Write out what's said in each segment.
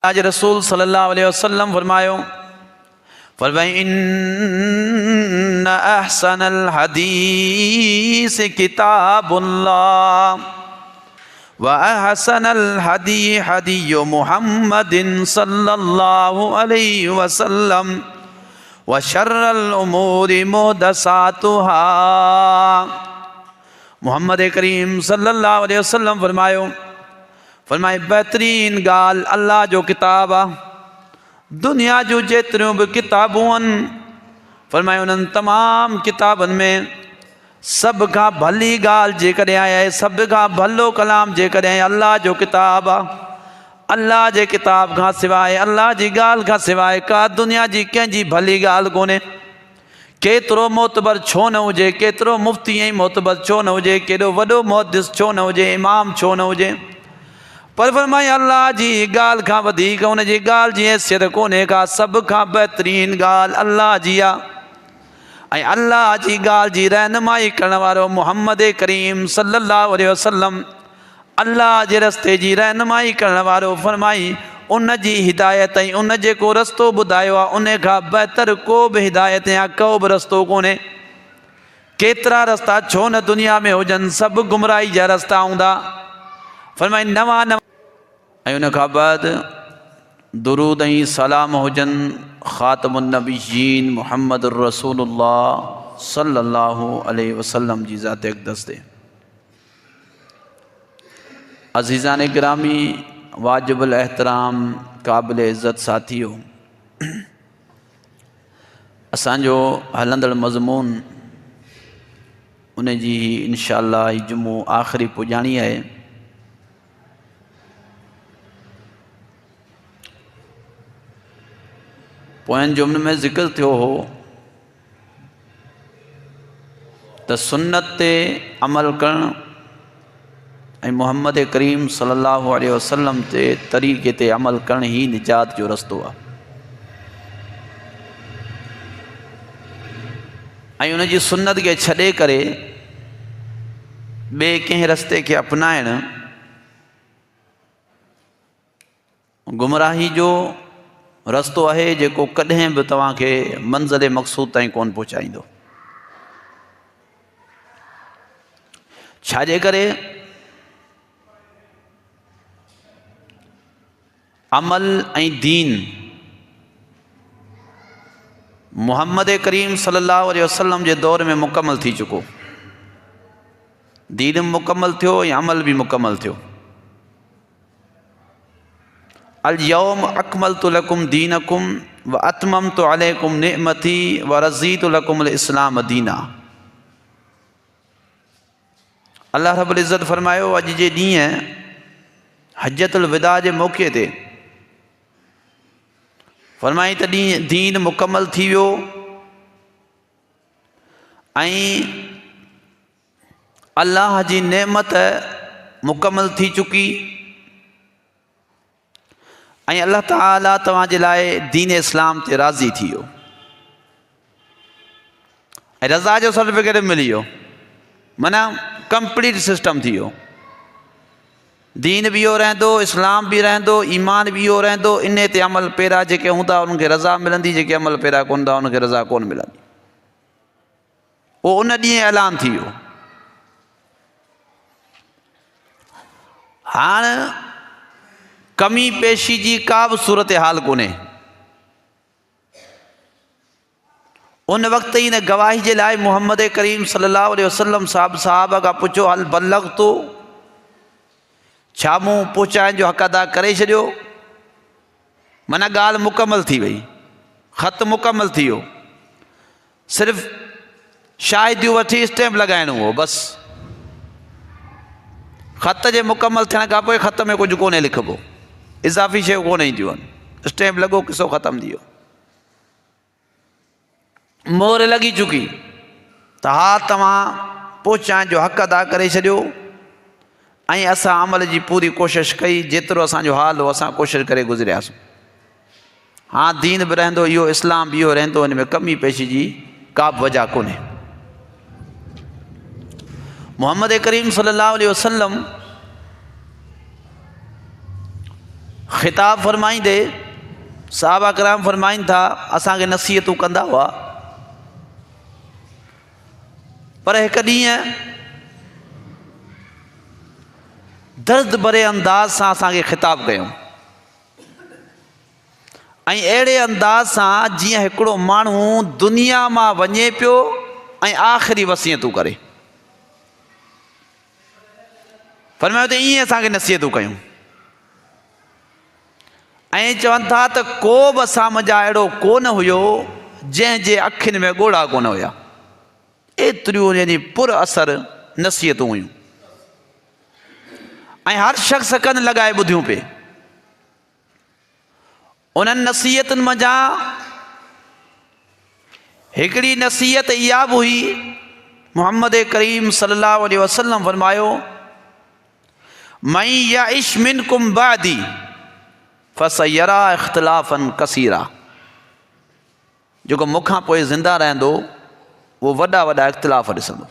आज रसूल सल्लल्लाहु अलैहि वसल्लम फरमायो इन्न अहसनल हदीस किताबुल्लाह व अहसनल हदी हदी मुहम्मदिन सल्लल्लाहु अलैहि वसल्लम व शर्रल उमूरि मुहदसातुहा। मोहम्मद करीम सल्लल्लाहु अलैहि वसल्लम फरमाए बेहतरीन गाल अल्लाह जो किताब आ। दुनिया जो जेतिरियूं भी किताबूं आहिनि फरमाए उन्हनि तमाम किताबनि में सब खां भली ॻाल्हि जेकॾहिं आहे, सभ खां भलो कलाम जेकॾहिं अल्लाह जो किताब आ। अल्लाह जे किताब खां सवाइ, अल्लाह जी ॻाल्हि खां सवाइ का दुनिया जी कंहिंजी भली ॻाल्हि कोन्हे। केतिरो मोतबर छो न हुजे, केतिरो मुफ्ती ऐं मोतबर छो न हुजे, केॾो वॾो मुहद्दिस छो न हुजे, इमाम छो न हुजे, पर फरमाए अल्लाह जी ॻाल्हि खां वधीक उन जी ॻाल्हि जी हैसियत कोन्हे का। सभ खां बहितरीन ॻाल्हि अल्लाह जी आहे ऐं अल्लाह जी ॻाल्हि जी रहनुमाई करण वारो मोहम्मद करीम सल्लल्लाहु अलैहि वसल्लम अल्लाह जे रस्ते जी रहनुमाई करण वारो। फरमाई उन जी हिदायत ऐं उन जेको रस्तो ॿुधायो आहे उन खां बहितर को बि हिदायत या को बि रस्तो कोन्हे। केतिरा रस्ता छो न दुनिया में हुजनि, सभु गुमराही जा रस्ता हूंदा। फरमाई नवां नवां ऐं उन खां बाद दुरूद ऐं सलाम हुजनि ख़ातमुन नबिय्यीन मुहम्मद रसूलुल्लाह सल्लल्लाहु अलैहि वसल्लम जी ज़ात अक़दस ते। अज़ीज़ान गिरामी, वाजिबुल एहतराम, क़ाबिल इज़्ज़त साथियो, असांजो हलंदड़ मज़मून उन जी इंशाअल्लाह ही जुमो आख़िरी पुॼाणी आहे। पोयनि जुमले में ज़िक्र थियो हो त सुन्नत ते अमल करणु ऐं मोहम्मद करीम सल्लल्लाहु अलैहि वसल्लम ते तरीक़े ते अमल करण ही निजात जो रस्तो आहे ऐं उन जी सुन्नत खे छॾे करे ॿिए कंहिं रस्ते खे अपनाइण गुमराही जो रस्तो आहे जेको कॾहिं बि तव्हांखे मंज़िल मक़सूद ताईं कोन पहुचाईंदो। छाजे करे अमल ऐं दीन मोहम्मद करीम सल्लल्लाहु अलैहि वसल्लम जे दौर में मुकम्मल थी चुको। दीन बि मुकम्मल थियो ऐं अमल बि मुकम्मल थियो। अल यौम अकमलतु लकुम दीनकुम व अतममतु अलैकुम निअमती व रज़ीतु लकुमुल इस्लाम दीना। अल्लाह रब्बुल इज़्ज़त फरमायो अॼु जे ॾींहुं हज्जतुल विदा जे मौक़े ते फरमाई त दीन मुकम्मल थी वियो ऐं अल्लाह जी नेमत मुकम्मल थी चुकी ऐं अल्लाह ताला तव्हांजे लाइ दीन इस्लाम ते राज़ी थी वियो ऐं रज़ा जो सर्टिफिकेट मिली वियो। माना कंप्लीट सिस्टम थी वियो। दीन बि इहो रहंदो, इस्लाम बि रहंदो, ईमान बि इहो रहंदो। इन ते अमल पहिरां जेके हूंदा उनखे रज़ा मिलंदी, जेके अमल पहिरां कोन हूंदा उनखे रज़ा कोन मिलंदी। उहो उन ॾींहुं ऐलान थी वियो। हाणे कमी पेशी जी का बि सूरत हाल कोन्हे। उन वक़्त ई न गवाही जे लाइ मोहम्मद करीम सल्लल्लाहु अलैहि वसल्लम साहब खां पुछो हल बल्लग तो, छा मूं पहुचाइण जो हक़ अदा करे छॾियो? माना ॻाल्हि मुकम्मल थी वई, ख़त मुकम्मल थी वियो। सिर्फ़ शाहिदियूं वठी स्टैम्प लॻाइणो हो बस। ख़त जे मुकम्मल थियण खां पोइ ख़त में कुझु कोन्हे लिखिबो, इज़ाफ़ी शयूं कोन ईंदियूं आहिनि। स्टैम्प लॻो, किसो ख़तमु थी वियो, मोहर लॻी चुकी त हा तव्हां पहुचाइण जो हक़ अदा करे छॾियो ऐं असां अमल जी पूरी कोशिशि कई। जेतिरो असांजो हाल हो असां कोशिशि करे गुज़रियासीं। हा दीन बि रहंदो, इहो इस्लाम बि इहो रहंदो, हिन में कमी पेशी जी का बि वजह कोन्हे। मोहम्मद करीम सल्लल्लाहु अलैहि वसल्लम ख़िताब फरमाईंदे साहबा कराम फरमाइनि था असांखे नसीहतूं कंदा हुआ, पर हिक ॾींहुं दर्द भरे अंदाज़ सां असांखे ख़िताब कयूं ऐं अहिड़े अंदाज़ सां जीअं हिकिड़ो माण्हू दुनिया मां वञे पियो ऐं आख़िरी वसियतूं करे। फरमायो त ईअं असांखे नसीहतूं कयूं ऐं चवनि था त को बि असां मुंहिंजा अहिड़ो कोन हुयो जंहिंजे अखियुनि में ॻोढ़ा कोन हुया। एतिरियूं यानी पुर असर नसीहतूं हुयूं ऐं हर शख़्स कन लॻाए ॿुधियूं पिए। उन्हनि नसीहतुनि मंझां हिकिड़ी नसीहत इहा बि हुई, मुहम्मद करीम सल्लल्लाहु अलैहि वसल्लम फरमायो मई याइश मिनकुम बादी फसयरा इख्तिलाफन कसीरा, जेको मूंखां पोइ ज़िंदा रहंदो उहो वॾा वॾा इख़्तिलाफ़ ॾिसंदो,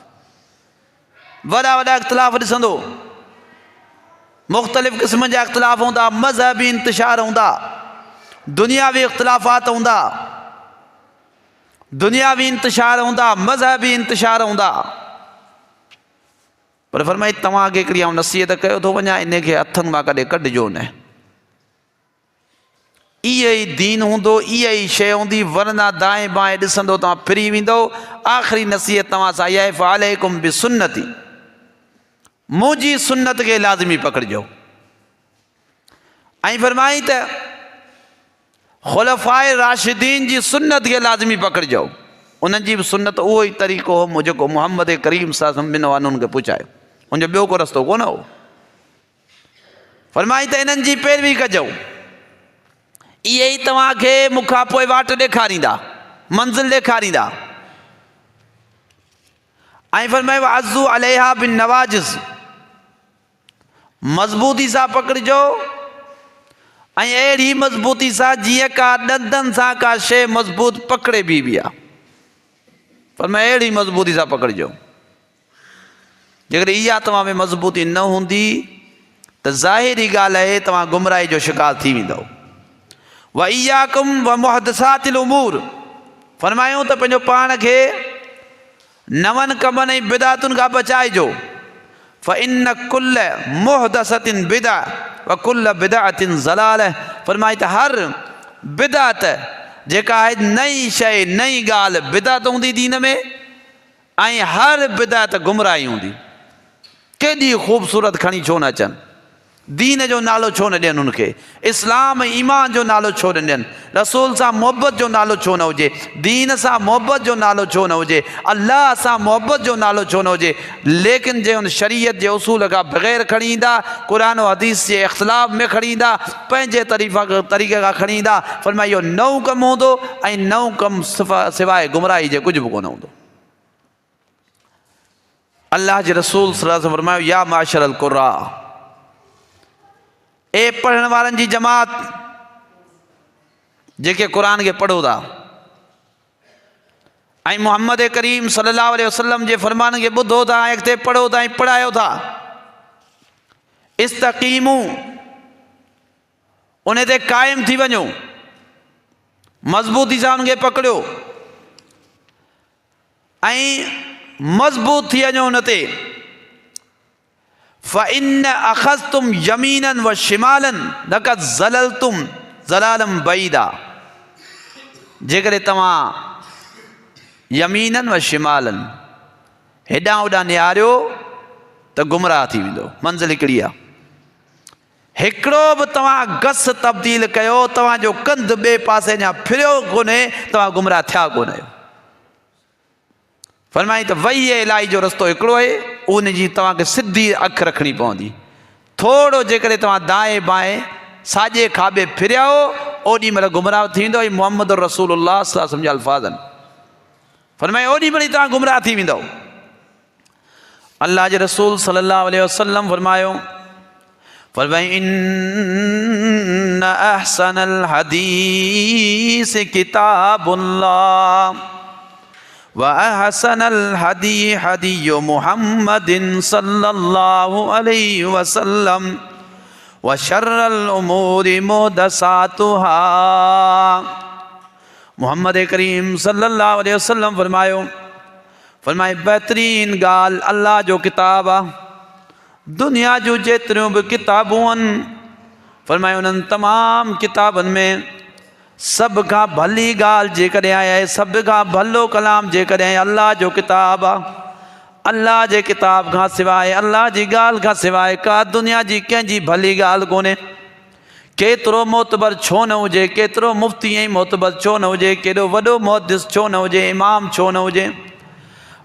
वॾा वॾा इख़्तिलाफ़ ॾिसंदो। मुख़्तलिफ़ क़िस्म जा इख़्तिलाफ़ हूंदा, मज़हबी इंतिशार हूंदा, दुनियावी इख़्तिलाफ़ात हूंदा, दुनियावी इंतिशार हूंदा, मज़हबी इंतिशार हूंदा। पर फरमाई तव्हांखे हिकिड़ी आउं नसीहत कयो थो वञा, इन खे हथनि मां कॾहिं कढिजो न। इहो ई दीन हूंदो, इहा ई शइ हूंदी, वरना दाएं बाएं ॾिसंदो तव्हां फिरी वेंदो। आख़िरी नसीहत तव्हां सां इहा आहे फ़अलैकुम बिसुन्नती, मुंहिंजी सुन्नत खे लाज़िमी पकड़िजो। ऐं फरमाई त ख़ुलफ़ाए राशिदीन जी सुन्नत खे लाज़िमी पकड़िजो। उन्हनि जी बि सुन्नत उहो ई तरीक़ो हो जेको मुहम्मद करीम सां ॿिनि वानुनि खे पुछायो, उनजो ॿियो को रस्तो कोन हो। फरमाई त इन्हनि जी पैरवी कजो, इहे ई तव्हांखे मूंखां पोइ वाट ॾेखारींदा, मंज़िल ॾेखारींदा। ऐं फरमायो अज़ू अलैहा बिन नवाजिज़, मज़बूती सां पकड़िजो ऐं अहिड़ी मज़बूती सां जीअं का ॾंदनि सां का शइ मज़बूत पकड़े बीबी आहे। फरमायो अहिड़ी मज़बूती सां पकड़िजो। जेकॾहिं इहा तव्हां में मज़बूती न हूंदी त ज़ाहिरी ॻाल्हि आहे तव्हां गुमराही जो शिकार थी वेंदव। व इयाकुम व मुहदसातिल उमूर, फरमायूं त पंहिंजो पाण खे नवनि कमनि ऐं बिदातुनि खां बचाइजो। फ़इन्न कुल्ल मुहदसतिन बिदा व कुल्ल बिदातिन ज़लाल, फरमाई त हर बिदात जेका आहे नई शइ, नई ॻाल्हि बिदात हूंदी दीन में, ऐं हर बिदात गुमराही हूंदी। केॾी ख़ूबसूरत खणी छो न अचनि, दीन जो नालो छो न ॾियनि उनखे, इस्लाम ईमान जो नालो छो न ॾियनि, रसूल सां मोहबत जो नालो छो न हुजे, दीन सां मोहबत जो नालो छो न हुजे, अल्लाह सां मोहबत जो नालो छो न हुजे। लेकिन जे उन शरीयत जे उसूल खां बग़ैर खणी ईंदा, क़ुरान हदीस जे इख़्तिलाफ़ में खणी ईंदा, पंहिंजे तरीक़े खां खणी ईंदा, फरमायो इहो नओं कमु हूंदो ऐं नओं कमु सवाइ गुमराही जे कुझु बि कोन हूंदो। अल्लाह जे रसूल सल्लल्लाहु अलैहि वसल्लम फरमायो या माशरल क़ुर्रा, ए पढ़ण वारनि जी जमात जेके क़ुरान खे पढ़ो था ऐं मुहम्मद करीम सल्लल्लाहु अलैहि वसल्लम जे फ़रमान खे ॿुधो था ऐं अॻिते पढ़ो था ऐं पढ़ायो था, इस्तक़ीमू, उन ते क़ाइमु थी वञो, मज़बूती सां उनखे पकड़ियो ऐं मज़बूत थी वञो उन ते। फ़इन अख़ज़तुम यमीनन व शिमालन लक़द ज़ललतुम ज़लालम बईदा, जेकॾहिं तव्हां यमीनन व शिमालन हेॾां होॾां निहारियो त गुमराह थी वेंदो। मंज़िल हिकिड़ी आहे, हिकिड़ो बि तव्हां गस तब्दील कयो, तव्हांजो कंधु ॿिए पासे अञा फिरियो कोन्हे, तव्हां गुमराह थिया कोन आहियो। फरमाई त वही इलाही जो रस्तो हिकिड़ो आहे, उन जी तव्हांखे सिधी अखि रखणी पवंदी। थोरो जेकॾहिं तव्हां दाएं बाएं साॼे खाॿे फिरिया हो, ओॾी महिल गुमराह थी वेंदो। ऐं मुहम्मद रसूलुल्लाह सल्लल्लाहु अलैहि वसल्लम जा अल्फाज़ आहिनि, फरमाए ओॾी महिल तव्हां गुमराह थी वेंदव। अल्लाह जे रसूल सल्लल्लाहु अलैहि वसल्लम फरमायो, फरमाई इन्न अहसनल हदीस किताबुल्लाह व अहसनल हदी हदी मुहम्मदिन सल्लल्लाहु अलैहि वसल्लम व शर्रल उमूरि मुहदसातुहा। मोहम्मद करीम सल्लल्लाहु अलैहि वसल्लम फरमाए बेहतरीन गाल अल्लाह जो किताब आ, दुनिया जो जेतिरियूं भी किताबूं आहिनि, फरमाए उन्हनि तमाम किताबनि में सब खां भली गाल जेकॾहिं आहे, सब खां भलो कलाम जेकॾहिं अल्लाह जो किताब आ, अल्लाह जे किताब खां सवाइ, अल्लाह जी ॻाल्हि खां सवाइ का दुनिया जी कंहिंजी भली ॻाल्हि कोन्हे। केतिरो मोतबर छो न हुजे, केतिरो मुफ्ती ऐं मोतबर छो न हुजे, केॾो वॾो मुहद्दिस छो न हुजे, इमाम छो न हुजे,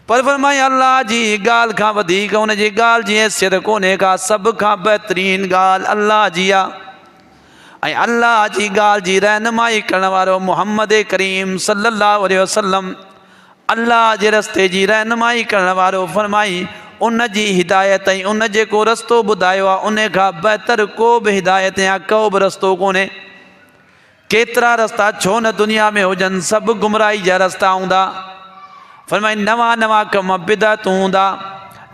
पर फरमाए अल्लाह जी ॻाल्हि खां वधीक हुन जी ॻाल्हि जी हैसियत कोन्हे का। सभ खां बहितरीन ॻाल्हि अल्लाह जी आहे ऐं अल्लाह जी ॻाल्हि जी रहनुमाई करण वारो मोहम्मद करीम सल्लल्लाहु अलैहि वसल्लम अल्लाह जे रस्ते जी रहनुमाई करण वारो। फरमाई उन जी हिदायत ऐं उन जेको रस्तो ॿुधायो आहे उन खां बहितर को बि हिदायत या को बि रस्तो कोन्हे। केतिरा रस्ता छो न दुनिया में हुजनि, सभु गुमराही जा रस्ता हूंदा। फरमाई नवां नवां कम बिदअतूं हूंदा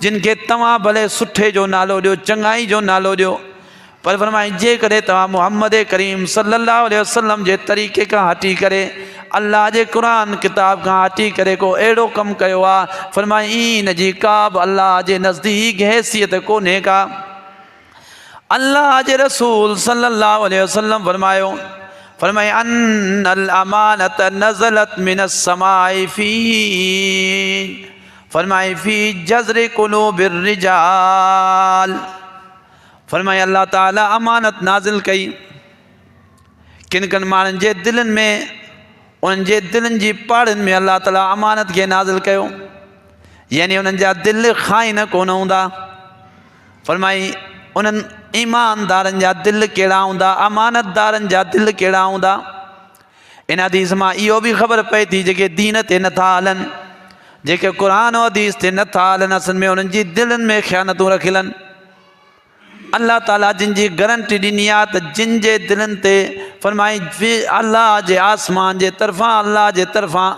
जिन खे तव्हां भले सुठे जो नालो ॾियो, चङाई जो नालो ॾियो, पर फरमाई जेकॾहिं तव्हां मोहम्मद करीम सल्लल्लाहु अलैहि वसल्लम जे तरीक़े खां हटी करे, अल्लाह जे क़ुरान किताब खां हटी करे को अहिड़ो कमु कयो आहे, फरमाई इन जी का बि अल्लाह जे नज़दीक हैसियत कोन्हे का। अल्लाह जे रसूल सल्लल्लाहु अलैहि वसल्लम फरमाए अन्नल अमानत नज़लत मिनस समाई फी जज़्र कुलूबिर रिजाल। फरमाए अल्लाह ताला अमानत नाज़िल कई किन किन माण्हुनि जे दिलनि में, उन्हनि जे दिलनि जी पाड़ियुनि में अल्लाह ताला अमानत खे नाज़िल कयो, यानी उन्हनि जा दिलि खाइन कोन हूंदा। फरमाई उन्हनि ईमानदारनि जा दिलि कहिड़ा हूंदा, अमानतदारनि जा दिलि कहिड़ा हूंदा। इन हदीस मां इहो बि ख़बर पए थी जेके दीन ते नथा हलनि, जेके क़ुरान और हदीस ते नथा हलनि, असल में उन्हनि जी दिलनि में ख़यानतूं रखियल आहिनि। अल्लाह ताला जिन जी गारंटी ॾिनी आहे त जिन जे दिलनि ते फरमाई अल्लाह जे आसमान जे तरफ़ां, अल्लाह जे तरफ़ां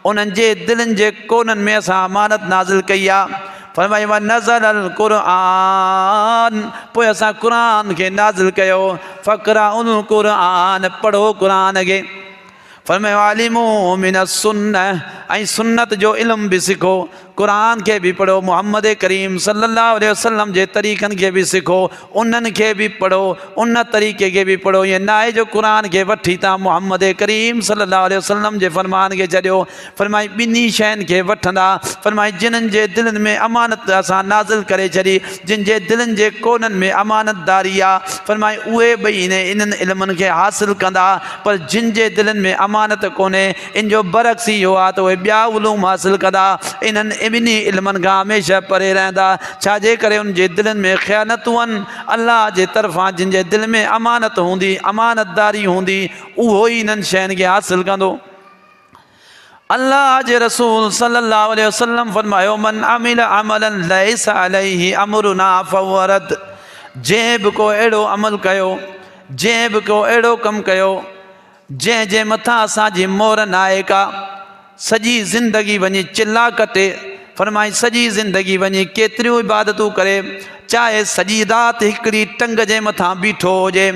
उन्हनि जे दिलनि जे कोननि में असां अमानत नाज़िल कई आहे। फरमाई व नज़ल क़ुरान, पोइ असां क़ुरान खे नाज़िल कयो, फ़क़रा उन क़ुरान, पढ़ो क़ुरान खे। फरमाए आलिमू मिन सुन्नह, ऐं सुन्नत जो इल्म बि सिखो, क़ुरान खे बि पढ़ो, मोहम्मद करीम सल्लल्लाहु अलैहि वसल्लम जे तरीक़नि खे बि सिखो, उन्हनि खे बि पढ़ो, उन तरीक़े खे बि पढ़ो। ईअं न आहे जो क़ुरान खे वठी तव्हां मोहम्मद करीम सल्लल्लाहु अलैहि वसल्लम जे फरमान खे छॾियो। फरमाई ॿिन्ही शयुनि खे वठंदा। फरमाई जिन्हनि जे दिलनि में अमानत असां नाज़िल करे छॾी, जिन जे दिलनि जे कोननि में अमानतदारी आहे, फरमाई उहे ॿई इन्हनि इल्मनि खे हासिलु कंदा, पर जिन जे दिलनि में अमानत कोन्हे, इन जो बरक्स इहो आहे त उहे ॿिया उलूम हासिलु कंदा, इन्हनि ॿिन्ही इल्मनि खां हमेशह परे रहंदा। छाजे करे उन जे दिलनि में ख़यानतूं आहिनि। अल्लाह जे तरफ़ां जिन जे दिलि में अमानत हूंदी, अमानतदारी हूंदी, उहो ई इन्हनि शयुनि खे हासिलु कंदो। अल्लाह जे रसूल सल्लल्लाहु अलैहि वसल्लम फरमायो मन अमिल अमलन लैसा अलैहि अमरुना फहुव रद्द। जंहिं बि को अहिड़ो अमल कयो, जंहिं बि को अहिड़ो कमु कयो जंहिं जे मथां असांजी मोहर न आहे का, सॼी ज़िंदगी वञी चिल्ला कटे, फरमाई सॼी ज़िंदगी वञी केतिरियूं इबादतूं करे, चाहे सॼी राति हिकिड़ी टंग जे मथां बीठो हुजे,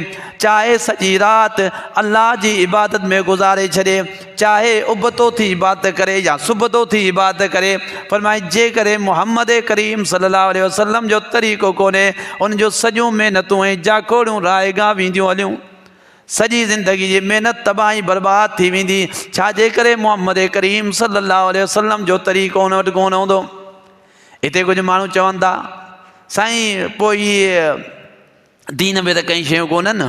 चाहे सॼी राति अल्लाह जी इबादत में गुज़ारे छॾे, चाहे उबतो थी इबादत करे या सुबतो थी इबादत करे, फरमाई जे करे मोहम्मद करीम सल्लल्लाहु अलैहि वसल्लम जो तरीक़ो कोन्हे, उनजो सॼियूं महिनतूं ऐं जाकोड़ियूं रायगा वेंदियूं हलियूं, सॼी ज़िंदगी जी महिनत तबाही बर्बाद थी वेंदी। छाजे करे मोहम्मद करीम सल्लल्लाहु अलैहि वसल्लम जो तरीक़ो हुन वटि कोन हूंदो। हिते कुझु माण्हू चवनि था साईं पोइ इहे दीन में त कई शयूं कोन्हनि,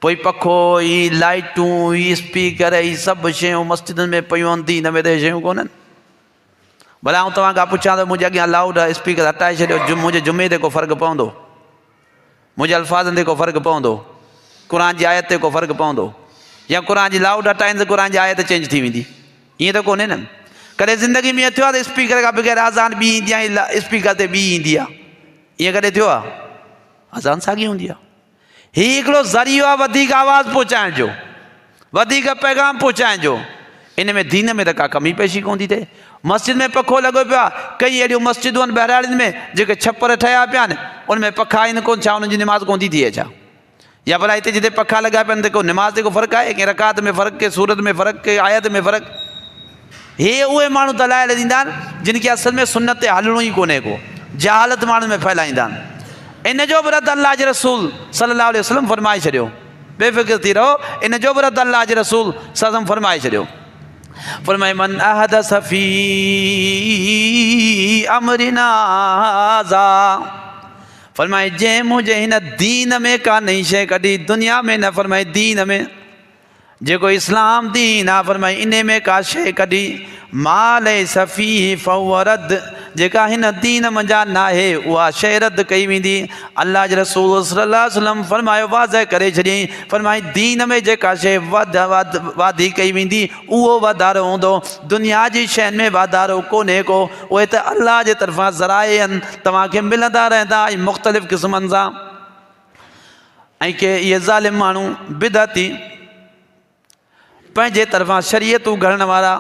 पोइ पखो ई लाइटूं ई स्पीकर ई सभु शयूं मस्जिदनि में पियूं आहिनि, दीन में त शयूं कोन्हनि। भला आउं तव्हां खां पुछां त मुंहिंजे अॻियां लाउड स्पीकर हटाए छॾियो, मुंहिंजे जुमे ते को फ़र्क़ु पवंदो? मुंहिंजे अल्फाज़नि ते को फ़र्क़ु पवंदो? क़ुरान जी आयत ते को फ़र्क़ु पवंदो? या क़ुरान जी लाउड हटाइनि त क़ुरान जी आयत चेंज थी वेंदी? ईअं त कोन्हे न। कॾहिं ज़िंदगी में थियो आहे त स्पीकर खां बग़ैर अज़ान ॿी ईंदी आहे, स्पीकर ते ॿी ईंदी आहे? ईअं कॾहिं थियो आहे? अज़ान साॻी हूंदी आहे। हीउ हिकिड़ो ज़रियो आहे वधीक आवाज़ु पहुचाइण जो, वधीक पैगाम पहुचाइण जो। इन में दीन में त का कमी पेशी कोन थी थिए। मस्जिद में पखो लगो पियो आहे। कई अहिड़ियूं मस्जिदूं आहिनि बहिराड़ियुनि में जेके छपर ठहिया पिया आहिनि, उनमें पखा आहिनि कोन, छा उन्हनि जी निमाज़ कोन थी थिए छा? या भला हिते जिते पखा लॻा पिया आहिनि त को निमाज़ ते को फ़र्क़ु आहे? कंहिं रकात में फ़र्क़ु, कंहिं सूरत में फ़र्क़ु, कंहिं आयत में फ़र्क़ु? हे उहे माण्हू दलाइल ॾींदा आहिनि जिन खे असल में सुन्नत ते हलणो ई कोन्हे को, जहालत माण्हुनि में फैलाईंदा आहिनि। इन जो बि रद्द अल्लाह जे रसूल सल्लल्लाहु अलैहि वसल्लम फरमाए छॾियो, बेफ़िक्र थी रहो, इन जो बि रद्द अल्लाह जे रसूल सल्लल्लाहु फरमाए छॾियो। फरमाए मन अहदस फी अमरिना हाज़ा, फरमाए जंहिं मुंहिंजे हिन दीन में का नई शइ कढी, दुनिया में न, फरमाए दीन में, जेको इस्लाम दीन आहे, फरमाए इन में का शइ कढी, माल सफ़ी फ़वरद, जेका हिन दीन मंझा न आहे उहा शइ रद्द कई वेंदी। अल्लाह जे रसूल सल्लल्लाहु अलैहि वसल्लम फरमायो, वाज़ह करे छॾियईं, फरमाई दीन में जेका शइ वाधी कई वेंदी उहो वाधारो हूंदो, दुनिया जी शयुनि में वाधारो कोन्हे को। उहे त अल्लाह जे तरफ़ां ज़राए आहिनि, तव्हांखे मिलंदा रहंदा ऐं मुख़्तलिफ़ क़िस्मनि सां। ऐं के इहे ज़ालिम माण्हू बिदअती पंहिंजे तरफ़ां शरीयतूं घड़ण वारा,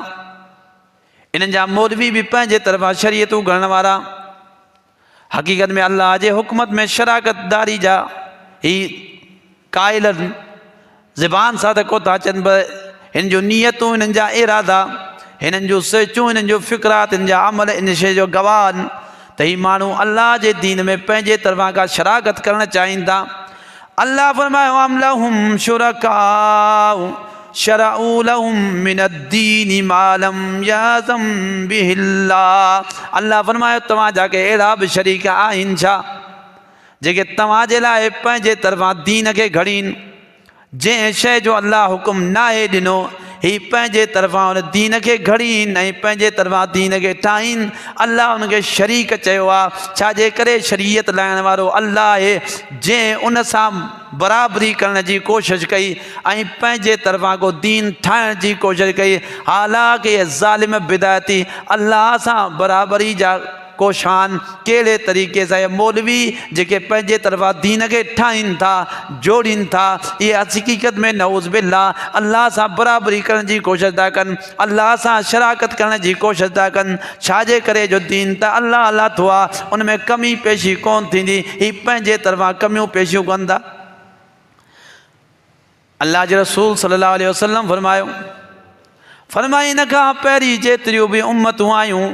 इन्हनि जा मौलवी बि पंहिंजे तरफ़ां शरीयतूं घड़ण वारा, हक़ीक़त में अल्लाह जे हुकूमत में शराकतदारी जा ही क़ाइल आहिनि। ज़बान सां त को था अचनि, पर हिन जूं नियतूं, हिननि जा इरादा, हिननि जूं सोचूं, हिननि जूं फ़िक्रात, हिन जा अमल इन शइ जो गवाह आहिनि त ही माण्हू अल्लाह जे दीन में पंहिंजे तरफ़ां का शराकत करणु चाहिनि था। अल्लाह फरमायो अम लहुम शुरकाउ शरऊ लहुम मिनद्दीन मा लम याज़म बिहिल्लाह। अल्लाह फरमायो तव्हां जाके अहिड़ा बि शरीक आहिनि छा जेके तव्हांजे लाइ पंहिंजे तरफ़ां दीन खे घड़ीनि, जंहिं शइ जो अल्लाह हुकुम नाहे ॾिनो, ही पंहिंजे तरफ़ां हुन दीन खे घड़ीनि ऐं पंहिंजे तरफ़ां दीन खे ठाहीनि। अल्लाह हुनखे शरीक चयो आहे, छाजे करे? शरीयत लाइण वारो अल्लाह आहे, जंहिं उन सां बराबरी करण जी कोशिशि कई ऐं पंहिंजे तरफ़ां को दीन ठाहिण जी कोशिशि कई। हालांकि इहे ज़ालिम बिदायती अल्लाह सां बराबरी जा कोशान कहिड़े तरीक़े सां इहे मौलवी जेके पंहिंजे तरफ़ां दीन खे ठाहीनि था, जोड़ीनि था, इहे हक़ीक़त में नऊज़ बिल्लाह अल्लाह सां बराबरी करण जी कोशिशि था कनि, अल्लाह सां शराकत करण जी कोशिशि था कनि। छाजे करे? जो दीन त अल्लाह अल्लाह थो आहे, उन में कमी पेशी कोन थींदी, ही पंहिंजे तरफ़ां कमियूं पेशियूं कनि था। अल्लाह जे रसूल सल्लल्लाहु अलैहि वसल्लम फरमायो, फरमाई हिन खां पहिरीं जेतिरियूं बि उम्मतूं आयूं,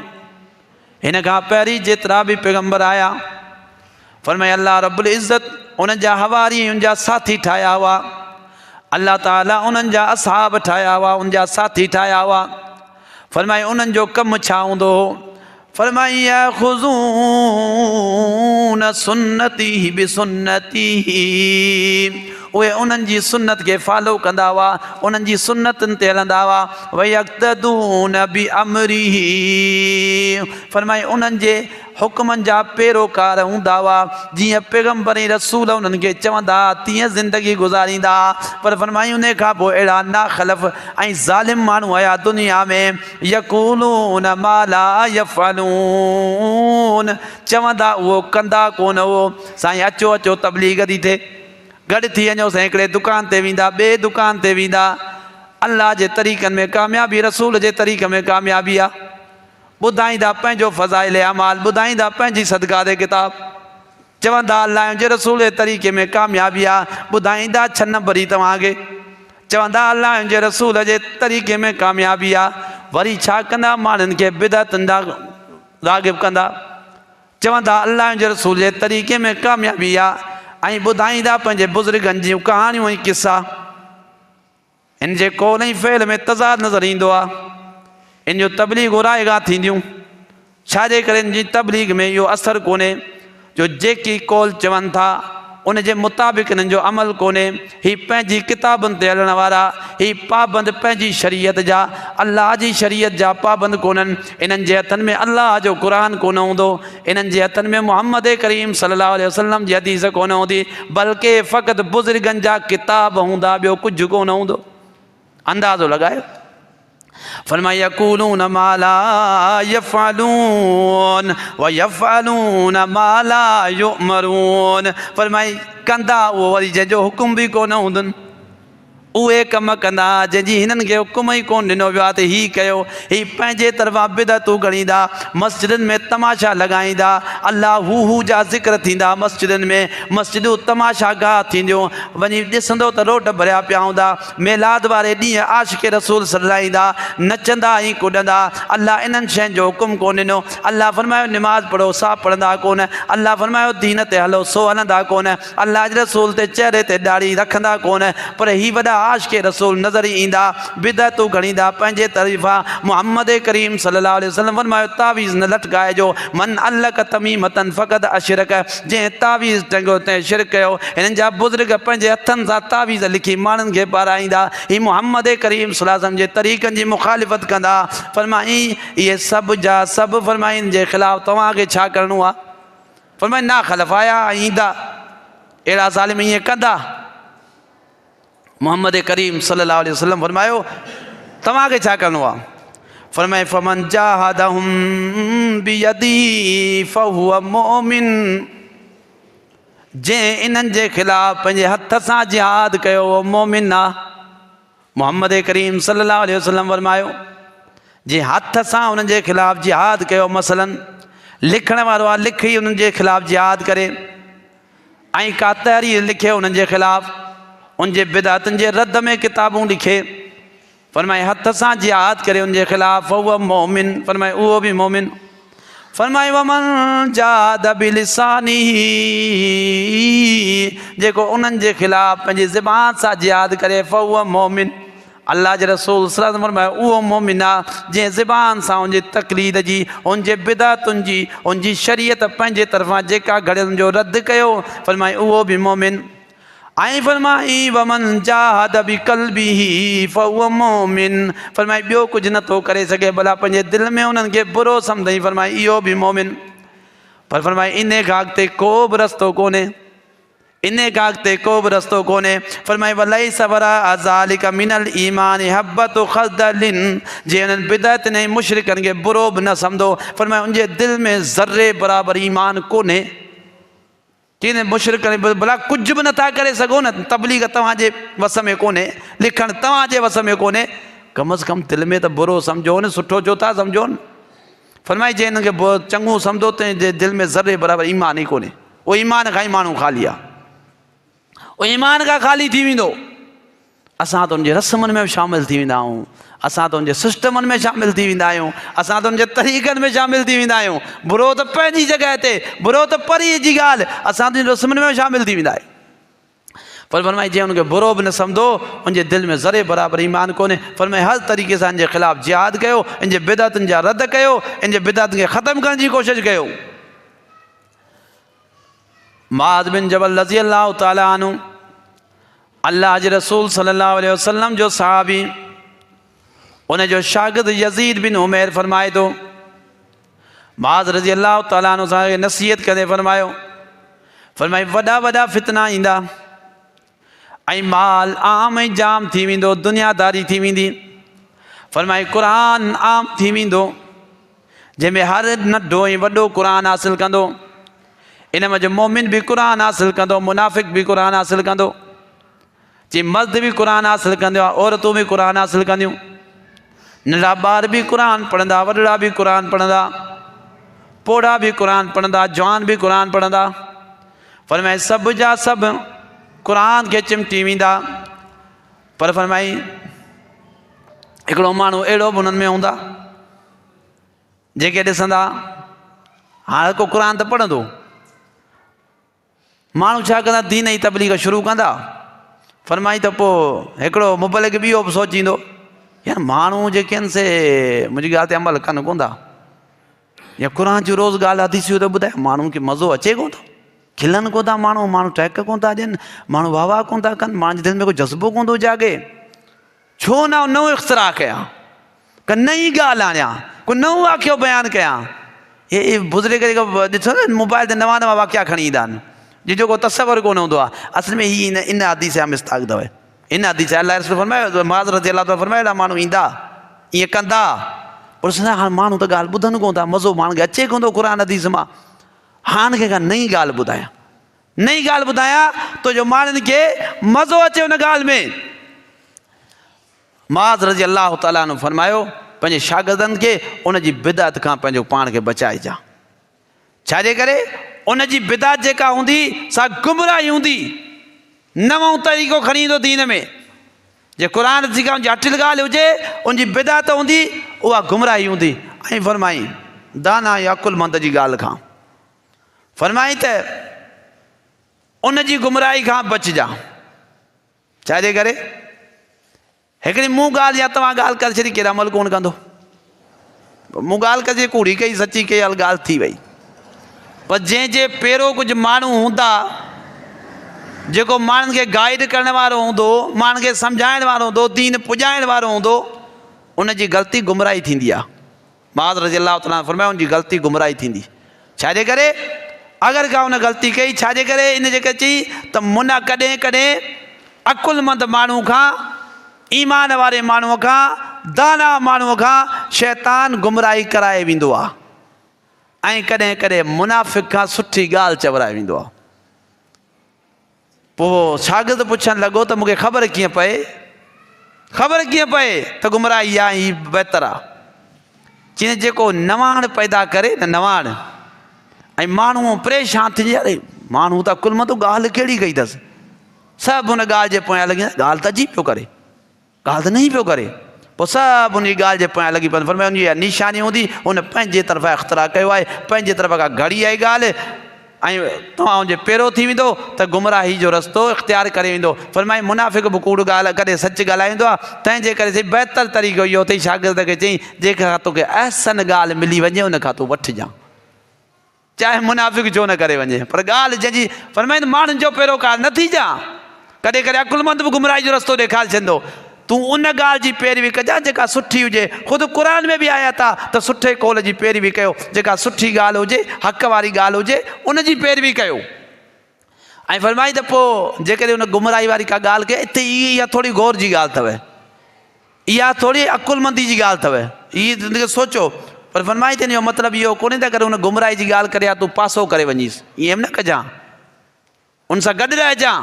हिन खां पहिरीं जेतिरा बि पैगम्बर आया, फरमाए अल्लाह रब्बुल इज़्ज़त उन्हनि जा हवारी, उन जा साथी ठाहिया हुआ, अल्लाह ताला उन्हनि जा असहाब ठाहिया हुआ, उन जा साथी ठाहिया हुआ। फरमाए उन्हनि जो कमु छा हूंदो हो? फरमाई याख़ुज़ून सुन्नती बिसुन्नती, उहे उन्हनि जी सुन्नत खे फॉलो कंदा हुआ, उन्हनि जी सुन्नतनि ते हलंदा हुआ। वयक़्तदून बि अमरिही, फरमाए उन्हनि जे हुकमनि जा पैरोकार हूंदा हुआ, जीअं पैगम्बर ऐं रसूल उन्हनि खे चवंदा तीअं ज़िंदगी गुज़ारींदा। पर फरमाई उन खां पोइ अहिड़ा नाख़लफ़ ऐं ज़ालिम माण्हू आया दुनिया में, यक़ूलून मा ला यफ़अलून, चवंदा उहो कंदा कोन हो। साईं अचो अचो तबलीग थी थिए, गॾु थी वञो, साईं हिकिड़े दुकान ते वेंदा, ॿिए दुकान ते वेंदा, अल्लाह जे तरीक़नि में कामयाबी, रसूल जे तरीक़े में कामयाबी आहे, ॿुधाईंदा पंहिंजो फ़ज़ाइल अमाल, ॿुधाईंदा पंहिंजी सदक़ात किताब, चवंदा अल्लाह जे रसूल जे तरीक़े में कामयाबी आहे, ॿुधाईंदा 6 नंबरी तव्हांखे, चवंदा अल्लाह जे रसूल जे तरीक़े में कामयाबी आहे। वरी छा कंदा? माण्हुनि खे बिदअतुनि ॾांहुं राग़िब कंदा, चवंदा अल्लाह जे रसूल जे तरीक़े में कामयाबी आहे, ऐं ॿुधाईंदा पंहिंजे बुज़ुर्गनि जूं कहाणियूं ऐं किसा। इन जे कौल ऐं फ़ेल में तज़ाद नज़र ईंदो आहे, इन जो तबलीग रायगा थींदियूं, छाजे करे इन जी तबलीग में इहो असरु कोन्हे, जो जेकी कौल चवनि था उन जे मुताबिक़ इन्हनि जो अमल कोन्हे। ही पंहिंजी किताबुनि ते हलण वारा, ही पाबंद पंहिंजी शरीयत जा, अल्लाह जी शरीयत जा पाबंद कोन्हनि। इन्हनि जे हथनि में अल्लाह जो क़ुरान कोन हूंदो, इन्हनि जे हथनि में मुहम्मद करीम सल्लल्लाहु अलैहि वसल्लम जी हदीस कोन हूंदी, बल्कि फ़क़ति बुज़ुर्गनि जा किताब हूंदा, ॿियो कुझु कोन हूंदो। अंदाज़ो लॻायो। फरमाया यक़ूलून मा ला यफ़अलून व यफ़अलून मा ला युअमरून, फरमाई कंदा उहो वरी जंहिंजो हुकुम बि कोन हूंदुनि, उहे कम कंदा जंहिंजी हिननि खे हुकुम ई कोन ॾिनो वियो आहे त हीअ कयो। हीअ पंहिंजे तरफ़ां बिदतूं गणींदा, मस्जिदुनि में तमाशा लॻाईंदा, अलाह हू जा ज़िक्र थींदा मस्जिदुनि में, मस्जिदूं तमाशा गाह थींदियूं, वञी ॾिसंदो त रोड भरिया पिया हूंदा। मेलाद वारे ॾींहुं आशिक़ रसूल सॾाईंदा, नचंदा ऐं कुॾंदा। अलाह इन्हनि शयुनि जो हुकुम कोन ॾिनो। अलाह फरमायो निमाज़ पढ़ो, सा पढ़ंदा कोन। अलाह फरमायो दीन ते हलो, सो हलंदा कोन। अलाह जे रसूल ते चहिरे ते ॾाढ़ी रखंदा कोन। पर ही वॾा आशिक़ रसूल नज़र ईंदा, बिदतूं गणींदा पंहिंजे तरीफ़ा। मुहम्मद करीम सल्लल्लाहु अलैहि वसल्लम फरमायो तावीज़ न लटकाइजो, मन अल्लक तमीमतन फ़क़द अशरक, जंहिं तावीज़ टंगियो तंहिं शिरक कयो। हिननि जा बुज़ुर्ग पंहिंजे हथनि सां तावीज़ लिखी माण्हुनि खे पाराईंदा। ही मुहम्मद करीम सल्लल्लाहु अलैहि वसल्लम जे तरीक़नि जी मुखालिफ़त कंदा। फरमाई इहे सभु जा सभु फरमाई इन जे ख़िलाफ़ु तव्हांखे छा करिणो आहे? फरमाई ना ख़लफ़ाया ईंदा, अहिड़ा ज़ालिम ईअं कंदा। मुहम्मद करीम सल्लल्लाहु अलैहि वसल्लम फरमायो तव्हांखे छा करिणो आहे? फरमाए फमन जाहदहुम बियदी फहुव मोमिन, जंहिं इन्हनि जे ख़िलाफ़ु पंहिंजे हथ सां जिहाद कयो उहो मोमिन आहे। मुहम्मद करीम सल्लल्लाहु अलैहि वसल्लम फरमायो जंहिं हथ सां उन्हनि जे ख़िलाफ़ु जिहाद कयो, मसलन लिखण वारो आहे लिखी उन्हनि जे ख़िलाफ़ु जिहाद करे, ऐं का तहरीर लिखे उन्हनि जे ख़िलाफ़ु, उनजे बिदातुनि जे रद में किताबूं लिखे। फरमाए हथ सां जिहाद करे उनजे ख़िलाफ़ु उहो मोमिन, फरमाए उहो बि मोमिन। फरमाए वमन जाहद बिलिसानिही, जेको उन्हनि जे ख़िलाफ़ु पंहिंजी ज़बान सां जिहाद करे फहुव मोमिन। अल्लाह जे रसूल सल्लल्लाहु अलैहि वसल्लम फरमायो उहो मोमिन आहे जंहिं ज़बान सां उनजी तक़लीद जी, उनजे बिदातुनि जी, उनजी शरीयत पंहिंजे तरफ़ां जेका घड़ियुनि जो रद्द कयो, फरमाए उहो बि मोमिन। ऐं फरमाई वमन जाहद बिक़ल्बिही फहुव मोमिन, फरमाई ॿियो कुझु नथो करे सघे भला पंहिंजे दिलि में उन्हनि खे बुरो सम्झई, फरमाई इहो बि मोमिन। पर फरमाई इन खां अॻिते को बि रस्तो कोन्हे, इन खां अॻिते को बि रस्तो कोन्हे। फरमाई वलैस वराअ ज़ालिका मिनल ईमान हब्बतु ख़र्दलिन, जे उन्हनि बिदअतनि ऐं मुशरिकनि खे बुरो बि न सम्झो, फरमाई उनजे दिलि में ज़र्रे बराबरि ईमान कोन्हे। चईं मुशरिक भला कुझु बि नथा करे सघो न, तबलीग तव्हांजे वस में कोन्हे, लिखणु तव्हांजे वस में कोन्हे, कम अज़ कम दिलि में त बुरो सम्झो न, सुठो छो था सम्झो न। फरमाई जे हिनखे चङो सम्झो त जे दिलि में ज़र्रे बराबरि ईमान ई कोन्हे, उहो ईमान खां ई माण्हू ख़ाली आहे, उहो ईमान खां ख़ाली थी वेंदो। असां त उनजे रस्मनि में बि शामिलु थी वेंदा आहियूं, असां त उनजे सिस्टमनि में शामिलु थी वेंदा आहियूं, असां त उनजे तरीक़नि में शामिलु थी वेंदा आहियूं। बुरो त पंहिंजी जॻह ते, बुरो त परे जी ॻाल्हि, असां त रस्मनि में शामिलु थी वेंदा आहियूं। पर फरमाई जंहिं उनखे बुरो बि न सम्झो, उनजे दिलि में ज़रे बराबरि ईमान कोन्हे। फरमाई हर तरीक़े सां इनजे ख़िलाफ़ु जिहाद कयो, इनजे बिदअतुनि जा रद कयो, इनजे बिदअतुनि खे ख़तमु करण जी कोशिशि कयो। मुआज़ बिन जबल रज़ी अल्लाह ताला अन्हु, अल्लाह जे रसूल सल्लल्लाहु अलैहि वसल्लम जो सहाबी, उनजो शागिर्द यज़ीद बिन उमैर फरमाए थो, मुआज़ रज़ी अल्लाह ताला अन्हु असांखे नसीहत कंदे फरमायो, फरमाई वॾा वॾा फितना ईंदा ऐं माल आम ऐं जाम थी वेंदो, दुनियादारी थी वेंदी। फरमाई क़ुरान आम थी वेंदो, जंहिंमें हर नंढो ऐं वॾो क़ुरान हासिलु कंदो। इन में जो मोमिन बि क़ुरान हासिलु कंदो, मुनाफ़िक़ बि क़ुरान हासिलु कंदो। चई मर्द बि क़ुरान हासिलु कंदो आहे, औरतूं बि क़ुरान हासिलु कंदियूं, नंढा ॿार बि क़ुरान पढ़ंदा, वॾड़ा बि क़ुरान पढ़ंदा, पोड़ा बि क़ुरान पढ़ंदा, जवान बि क़ुरान पढ़ंदा। फरमाई सभु जा सभु क़ुरान खे चिमटी वेंदा। पर फरमाई हिकिड़ो माण्हू अहिड़ो बि उन्हनि में हूंदा जेके ॾिसंदा हाणे को क़ुरान त पढ़ंदो, माण्हू छा कंदा दीन जी तबलीग शुरू कंदा। फरमाई त पोइ हिकिड़ो मुबलिक ॿियो बि सोचींदो यार माण्हू जेके आहिनि से मुंहिंजी ॻाल्हि ते अमल कनि कोन था, या क़ुरान जी रोज़ ॻाल्हि हदीसियूं त ॿुधाए, माण्हुनि खे मज़ो अचे कोन थो, खिलनि कोन था माण्हू, माण्हू टहक कोन था ॾियनि, माण्हू वाह वाह कोन था कनि, माण्हुनि जे दिलि में कोई जज़्बो कोन थो जागे। छो न नओं इख़्तिरा कयां, का नई ॻाल्हि आणियां, को नओं वाक़ियो बयानु कयां। हे बुज़ुर्ग जेको ॾिसो न मोबाइल ते नवां नवां वाक़िया खणी ईंदा आहिनि, जंहिंजो को तसवर कोन हूंदो आहे। असल में हीअ इन हदीस जा मिस्ताक अथव, इन हदीस अल्लाह रसूल फरमायो, मुआज़ रज़ी अल्लाह ताला फरमायो अहिड़ा माण्हू ईंदा ईअं कंदा। पर हाणे माण्हू त ॻाल्हि ॿुधनि कोन था, मज़ो माण्हू खे अचे कोन थो क़ुरान हदीस मां। हाणे खे का नई ॻाल्हि ॿुधायां, नई ॻाल्हि ॿुधायां तो जो माण्हुनि खे मज़ो अचे हुन ॻाल्हि में। मुआज़ रज़ी अल्लाह ताला अन्हु फरमायो पंहिंजे शागिर्दनि खे उन जी बिदअत खां पंहिंजो पाण खे बचाइजा। छाजे करे उन जी बिदअत जेका हूंदी सा गुमराही हूंदी, नओं तरीक़ो खणी ईंदो दीन में। जे क़ुर जी का जटिल ॻाल्हि हुजे उनजी बिदअत हूंदी उहा गुमराही हूंदी। ऐं फरमाई दाना या अकुलमंद जी ॻाल्हि खां फरमाई त उन जी गुमराही खां बचिजा। छाजे करे हिकिड़ी मूं ॻाल्हि या तव्हां ॻाल्हि करे छॾी केरु अमल कोन कंदो। मूं ॻाल्हि कजे कूड़ी कई सची कई हल ॻाल्हि थी वई। पर जंहिंजे पहिरियों कुझु माण्हू हूंदा जेको माण्हुनि खे गाइड करण वारो हूंदो, माण्हुनि खे सम्झाइण वारो हूंदो, दीन पुॼाइण वारो हूंदो, उन जी ग़लती गुमराही थींदी आहे। मुआज़ रज़ी अल्लाह ताला फरमायो उन जी ग़लती गुमराही थींदी। छाजे करे अगरि का उन ग़लती कई, छाजे करे इन जेके चई त मुना कॾहिं कॾहिं अकुलमंद माण्हू खां, ईमान वारे माण्हूअ खां, दाना माण्हूअ खां शैतान गुमराही कराए वेंदो आहे। ऐं कॾहिं कॾहिं मुनाफ़िक़ खां सुठी ॻाल्हि चवराए वेंदो आहे। पोइ शागिर्द पुछणु लॻो त मूंखे ख़बर कीअं पए, ख़बर कीअं पए त गुमराही आहे ही बहितर आहे। चई जेको नवाण पैदा करे न, नवाण ऐं माण्हू परेशान थी अरे माण्हू त अकुलमंद ॻाल्हि कहिड़ी कई अथसि, सभु हुन ॻाल्हि जे पोयां लॻी ॻाल्हि त अजीब पियो करे, ॻाल्हि त नहीं पियो करे। पोइ सभु उन ॻाल्हि जे पोयां लॻी पवनि। फरमायो उनजी निशानी हूंदी उन पंहिंजे तरफ़ां इख़्तिरा कयो आहे, पंहिंजे तरफ़ खां घड़ी आई ॻाल्हि ऐं तव्हां जे पहिरियों थी वेंदो त गुमराही जो रस्तो इख़्तियार करे वेंदो। फरमाई मुनाफ़िक़ बि कूड़ ॻाल्हि कॾहिं सच ॻाल्हाईंदो आहे। तंहिंजे करे सही बहितर तरीक़ो इहो अथई शागिर्द खे चई जंहिंखां तोखे अहसन ॻाल्हि मिली वञे उन खां तूं वठिजांइ, चाहे मुनाफ़िक़ छो न करे वञे। पर ॻाल्हि जंहिंजी फरमाई माण्हुनि जो पैरोकार न थी जा। कॾहिं कॾहिं अकुलमंद बि गुमराही जो रस्तो ॾेखारे छॾींदो। तूं उन ॻाल्हि जी पैरवी कजां जेका सुठी हुजे। ख़ुदि क़ुर में बि आया था त सुठे कौल जी पैरवी कयो, जेका सुठी ॻाल्हि हुजे, हक़ वारी ॻाल्हि हुजे उन जी पैरवी कयो। ऐं फरमाई त पोइ जेकॾहिं उन गुमराही वारी का ॻाल्हि कए हिते इहा थोरी गौर जी ॻाल्हि अथव, इहा थोरी अकुलमंदी जी ॻाल्हि अथव, इहा सोचो। पर फरमाई त हिन जो मतिलबु इहो कोन्हे त अगरि उन गुमराही जी ॻाल्हि करे तूं पासो करे वञीसि, ईअं न कजां, उन सां गॾु रहिजां।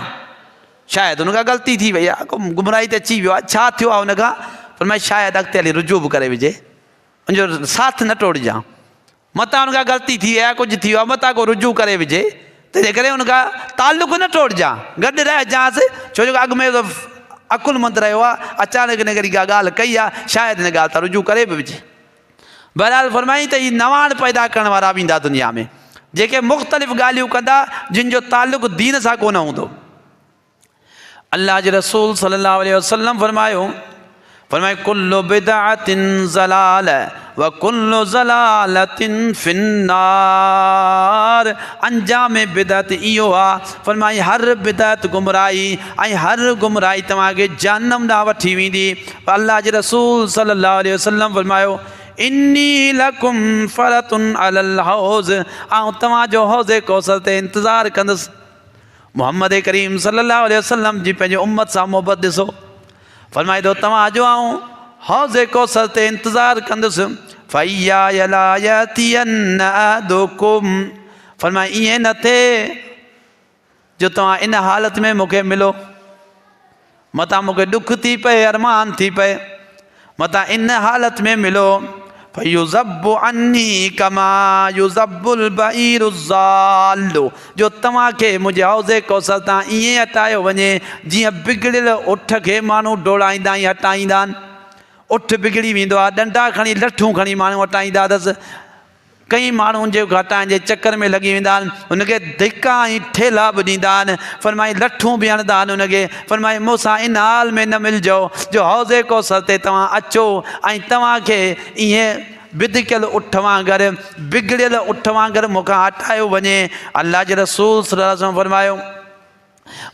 शायदि हुनखां ग़लती थी वई आहे, गुमराही ते अची वियो आहे, छा थियो आहे हुनखां, पर मां शायदि अॻिते हली रुजू बि करे विझे, उनजो साथ न टोड़जां। मतां हुनखां ग़लती थी आहे, कुझु थी वियो आहे, मतां को रुजू करे विझे, तंहिंजे करे हुनखां तालुक़ु न टोड़जां, गॾु रहिजांसि। छो जो अॻु में अकुलमंद रहियो आहे, अचानक हिन करे का ॻाल्हि कई आहे, शायदि हिन ॻाल्हि तां रुजू करे बि विझे। बहरहाल फरमाई त हीअ नवाण पैदा करण वारा बि ईंदा दुनिया में, जेके मुख़्तलिफ़ ॻाल्हियूं कंदा जिन जो तालुक़ु दीन सां कोन हूंदो। अल्लाह जे रसूल सल्लल्लाहु अलैहि वसल्लम फरमाए कुल्लु बिदअतिन ज़लाल व कुल्लु ज़लालतिन फिन्नार। अंजाम बिदअत इहो आहे, फरमाई हर बिदअत गुमराही ऐं हर गुमराही तव्हांखे जहन्नम ॾांहुं वठी वेंदी। अल्लाह जे रसूल सल्लल्लाहु अलैहि वसल्लम फरमायो इन्नी लकुम फरतुन अलल हौज़, ऐं तव्हांजो हौज़े कौसर ते इंतज़ारु कंदुसि। मोहम्मद करीम सल्लल्लाहु अलैहि वसल्लम जी पंहिंजे उम्मत सां मोहबत ॾिसो। फरमाए थो तव्हांजो आऊं हौज़े कौसर ते इंतज़ारु कंदुसि। फइया ला यतियन्न अहदुकुम, फरमाए ईअं न थिए जो तव्हां इन हालत में मूंखे मिलो, मतां मूंखे ॾुख थी पए, अरमान थी पए, मतां इन हालत में मिलो। फयुज़ब्बु अन्नी कमा युज़ब्बुल बईरु ज़ाल्लु, जो तव्हांखे मुंहिंजे हौज़े कौसर तां ईअं हटायो वञे जीअं बिगड़ियल उठ खे माण्हू डोड़ाईंदा ऐं हटाईंदा आहिनि। उठ बिगड़ी वेंदो आहे, डंडा खणी लठूं खणी माण्हू हटाईंदा अथसि। कई माण्हू जे हटाइण जे चकर में लॻी वेंदा आहिनि, हुनखे धिका ऐं ठेला बि ॾींदा आहिनि, फरमाई लठूं बि हणंदा आहिनि हुनखे। फरमाई मूंसां इन हाल में न मिलिजो जो हौज़े कौसर ते तव्हां अचो ऐं तव्हांखे ईअं बिदकियल उठ वांगुरु, बिगड़ियल उठ वांगुरु मूंखां हटायो वञे। अल्लाह जे रसूल सल्लल्लाहु अलैहि वसल्लम फरमायो,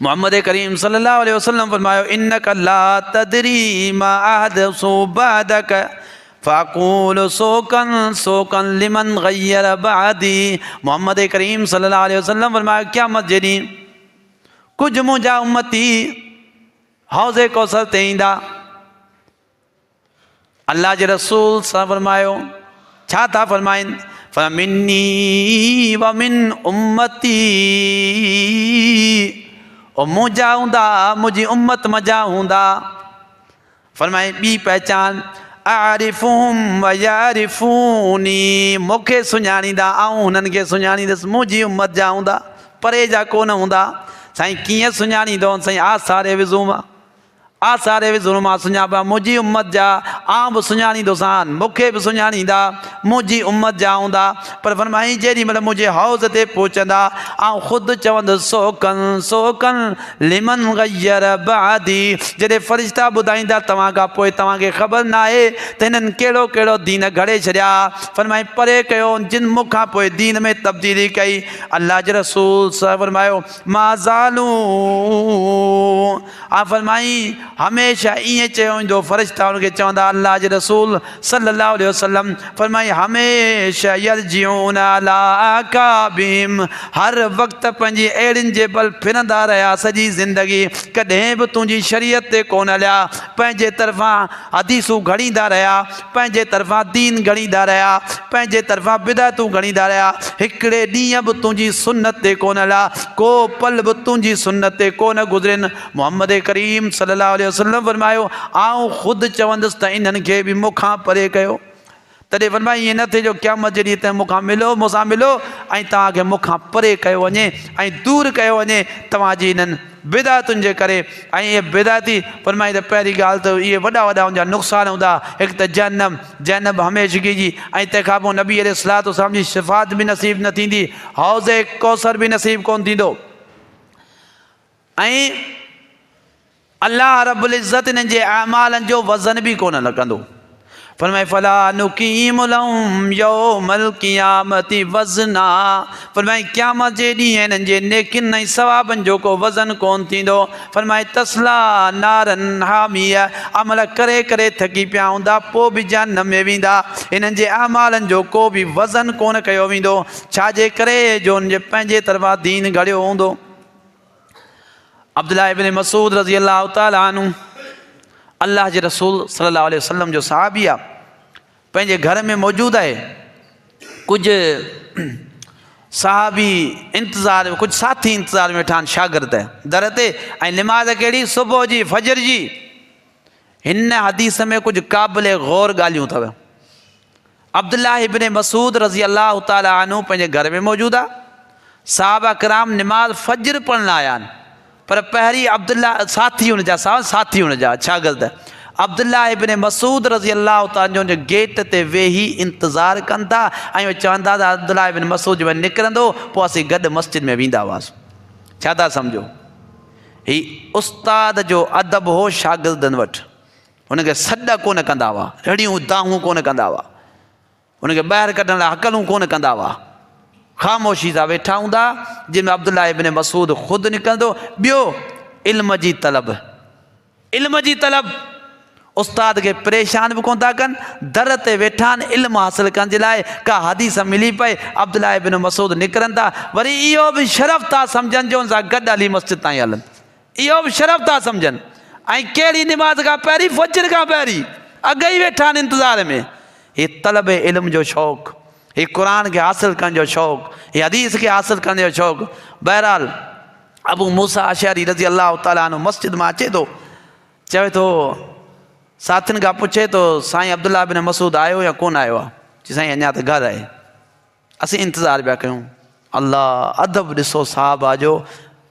मोहम्मद करीम सल्लल्लाहु अलैहि वसल्लम फरमायो इन्नका ला तदरी मा अहदसु बअदक फ़क़ूल सोकन सोकन लिमन गय्यर बादी। मोहम्मद करीम सल्लल्लाहु अलैहि वसल्लम फरमायो क़यामत जे ॾींहुं कुझु मुंहिंजा उम्मती हौज़े कौसर ते ईंदा। अल्लाह जे रसूल सां फरमायो छा था फरमाइनि, फमिन्नी व मिन उम्मती, ओ मुंहिंजा हूंदा, मुंहिंजी उम्मत मजा हूंदा। फरमाए ॿी पहचान आरिफुहुम व यारिफूनी, मूंखे सुञाणींदा ऐं हुननि खे सुञाणींदुसि। मुंहिंजी उम्मत जा हूंदा, परे जा कोन हूंदा। साईं कीअं सुञाणींदो? साईं आसारे विझूं मां, आसारे विझूं मां सुञाणा मुंहिंजी उम्मत जा, आउं बि सुञाणींदोसांनि, मूंखे बि सुञाणींदा, मुंहिंजी उम्मत जा हूंदा। पर फरमाई जेॾी महिल मुंहिंजे हौज़ ते पहुचंदा ऐं ख़ुदि चवंदुसि सोकन सोकन लिमन गय्यर बादी, जॾहिं फ़रिश्ता ॿुधाईंदा तव्हां खां पोइ तव्हांखे ख़बर न आहे त हिननि कहिड़ो कहिड़ो दीन घड़े छॾिया। फरमाई परे कयो जिन मूंखां पोइ दीन में तब्दीली कई। अल्लाह जे रसूल फरमायो माज़ालू फरमाई हमेशह ईअं चयो वेंदो, फ़रिश्ता हुनखे चवंदा अल्लाह जे रसूल सल्लल्लाहु अलैहि वसल्लम फरमाई हमेशह यरजिऊन अला आकाबिहिम, हर वक़्तु पंहिंजी अहिड़ियुनि जे बल फिरंदा रहिया सॼी ज़िंदगी, कॾहिं बि तुंहिंजी शरीयत ते कोन हलिया, पंहिंजे तरफ़ां हदीसूं घड़ींदा रहिया, पंहिंजे तरफ़ां दीन घड़ींदा रहिया, पंहिंजे तरफ़ां बिदातूं घड़ींदा रहिया, हिकिड़े ॾींहं बि तुंहिंजी सुन्नत ते कोन हलिया, को पल बि तुंहिंजी सुन्नत ते कोन गुज़रिन। मोहम्मद करीम सल्लल्लाहु अलैहि वसल्लम फरमायो आउं ख़ुदि चवंदुसि त इन्हनि खे बि मूंखां परे कयो। तॾहिं फरमाई ईअं न थिए जो क़यामत जे ॾींहं ते मूंखां मिलो, मूंसां मिलो ऐं तव्हांखे मूंखां परे कयो वञे ऐं दूरि कयो वञे तव्हांजी इन्हनि बिदातुनि जे करे। ऐं इहे बिदाती फरमाई त पहिरीं ॻाल्हि त इहे वॾा वॾा हुनजा नुक़सान हूंदा, हिकु त जहन्नम हमेशगी जी, ऐं तंहिंखां पोइ नबी अलैहिस्सलातु वस्सलाम जी शिफ़ात बि नसीब न थींदी, हौज़ कौसर बि नसीब कोन थींदो। ऐं अल्लाह रब्बुल इज़्ज़त इन्हनि जे अमालनि जो वज़न बि कोन लॻंदो। फरमाए फला नुकीम लहुम यौमल क़ियामती वज़ना, फरमाए क़यामत जे ॾींहुं हिननि जे नेकिन ऐं सवाबनि जो को वज़न कोन थींदो। फरमाए तस्ला नारन हामिया, अमल करे करे थकी पिया हूंदा पोइ बि जहन्नम में वेंदा, हिननि जे अमालनि जो को बि वज़न कोन कयो वेंदो। छाजे करे? जो हुनजे पंहिंजे तरफ़ां दीन घड़ियो हूंदो। अब्दुल्लाह इब्न मसूद रज़ी अल्लाह ताला अन्हु अल्लाह जे रसूल सल्लल्लाहु अलैहि वसल्लम जो सहाबी आहे, पंहिंजे घर में मौजूदु आहे। कुझु सहाबी इंतज़ार, कुझु साथी इंतज़ार में वेठा आहिनि, शागिर्द दर ते, ऐं निमाज़ कहिड़ी? सुबुह जी फजर जी। हिन हदीस में कुझु क़ाबिल गौर ॻाल्हियूं अथव। अब्दुल्लाह इब्न मसूद रज़ी अल्लाह ताला अन्हु पंहिंजे घर में मौजूदु आहे, सहाबा किराम निमाज़ फजर पढ़ण आया आहिनि, पर पहिरीं अब्दुल्ला साथी हुनजा साथी हुनजा शागिर्द अब्दुल्लाह इब्न मसूद रज़ी अल्लाह ताला जो गेट ते वेही इंतज़ारु कनि था ऐं चवंदा त अब्दुल्लाह इब्न मसूद जॾहिं निकिरंदो पोइ असीं गॾु मस्जिद में वेंदा हुआसीं। छा था सम्झो? ही उस्ताद जो अदब हो शागिर्दनि वटि। हुनखे सॾ कोन कंदा हुआ, रड़ियूं दाहूं कोन कंदा हुआ, हुनखे ॿाहिरि कढण लाइ हकलूं कोन कंदा हुआ, ख़ामोशी सां वेठा हूंदा। जंहिंमें अब्दुल्लाह इब्न मसूद ख़ुदि निकिरंदो। ॿियो इल्म जी तलब, इल्म जी तलब, उस्ताद खे परेशान बि कोन था कनि, दर ते वेठा आहिनि इल्मु हासिलु करण जे लाइ। का हदीस मिली पए अब्दुल्लाह इब्न मसूद निकिरनि था, वरी इहो बि शरफ़ था सम्झनि जो हुन सां गॾु हली मस्जिद ताईं हलनि, इहो बि शरफ़ था सम्झनि। ऐं कहिड़ी निमाज़ खां पहिरीं? फजर खां पहिरीं अॻु ई वेठा आहिनि इंतज़ार में। हीअ तलब इल्म जो शौक़ु, हीअ क़ुर खे हासिलु करण जो शौक़ु, हीअ हदीस खे हासिलु करण जो शौक़ु। बहरहाल अबू मूसा अशअरी रज़ी अल्लाह ताला अन्हु मस्जिद मां अचे थो, चवे थो साथियुनि खां पुछे थो साईं अब्दुल्लाह इब्न मसूद आयो या कोन आयो आहे? चई साईं अञा त घर आहे, असीं इंतज़ारु पिया कयूं। अल्लाह अदब ॾिसो साहबा जो,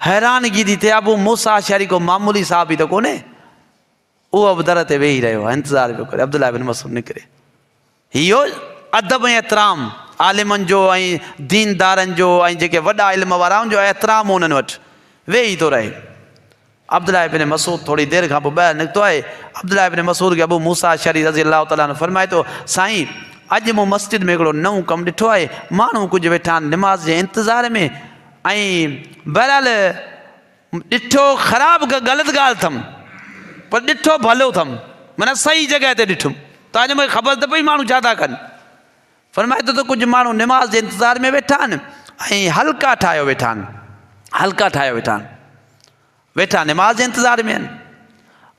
हैरानगी थी थिए। अबू मूसा अशअरी को मामूली साहबी त कोन्हे, उहो बि दर ते वेही रहियो आहे, इंतज़ारु पियो करे अब्दुल्लाह इब्न मसूद निकिरे। इहो अदब ऐं एतिराम आलिमनि जो ऐं दीनदारनि जो ऐं जेके वॾा इल्म वारा उन जो एतिराम उन्हनि वटि वेही थो रहे। अब्दुल्लाह इब्न मसूद थोरी देरि खां पोइ ॿाहिरि निकितो आहे। अब्दुल्लाह इब्न मसूद खे अबू मूसा अशअरी रज़ी अल्लाह ताला फरमाए थो साईं अॼु मूं मस्जिद में हिकिड़ो नओं कमु ॾिठो आहे, माण्हू कुझु वेठा आहिनि निमाज़ जे इंतज़ार में, ऐं बहरहाल ॾिठो ख़राबु ग़लति ॻाल्हि अथमि, पर ॾिठो भलो अथमि, माना सही जॻह ते ॾिठुमि, त अॼु मूंखे ख़बर त पई माण्हू छा था कनि। फरमाए थो त कुझु माण्हू निमाज़ जे इंतज़ार में वेठा आहिनि ऐं हल्का ठाहियो वेठा आहिनि, हल्का ठाहियो वेठा आहिनि, वेठा निमाज़ जे इंतज़ार में आहिनि।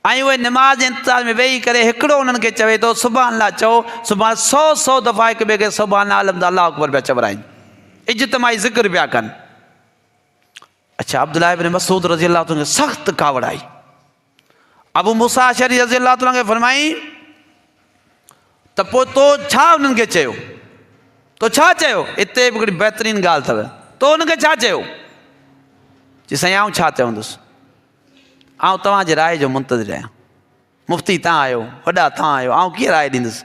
ऐं उहे निमाज़ जे इंतज़ार में वेही करे हिकिड़ो उन्हनि खे चवे थो सुभाणे अल्लाह चओ, सुभाणे 100 दफ़ा हिक ॿिए खे सुभाणे आलम अल्लाह अकबर पिया चवराइनि, इज्तमाही ज़िक्र पिया कनि। अच्छा, अब्दुल्लाह इब्न मसूद रज़ी अल्लाह ताला सख़्तु कावड़ आई। अबू मूसा अशरी रज़ी अल्लाह ताला खे फरमाई त पोइ तो छा उन्हनि खे चयो, तो छा चयो? हिते बि हिकिड़ी बहितरीनु ॻाल्हि अथव, तो उनखे छा चयो? चई साईं आउं छा चवंदुसि, आउं तव्हांजे राय जो मुंतज़िर आहियां, मुफ़्ती तव्हां आहियो, वॾा तव्हां आहियो, आउं कीअं राय ॾींदुसि?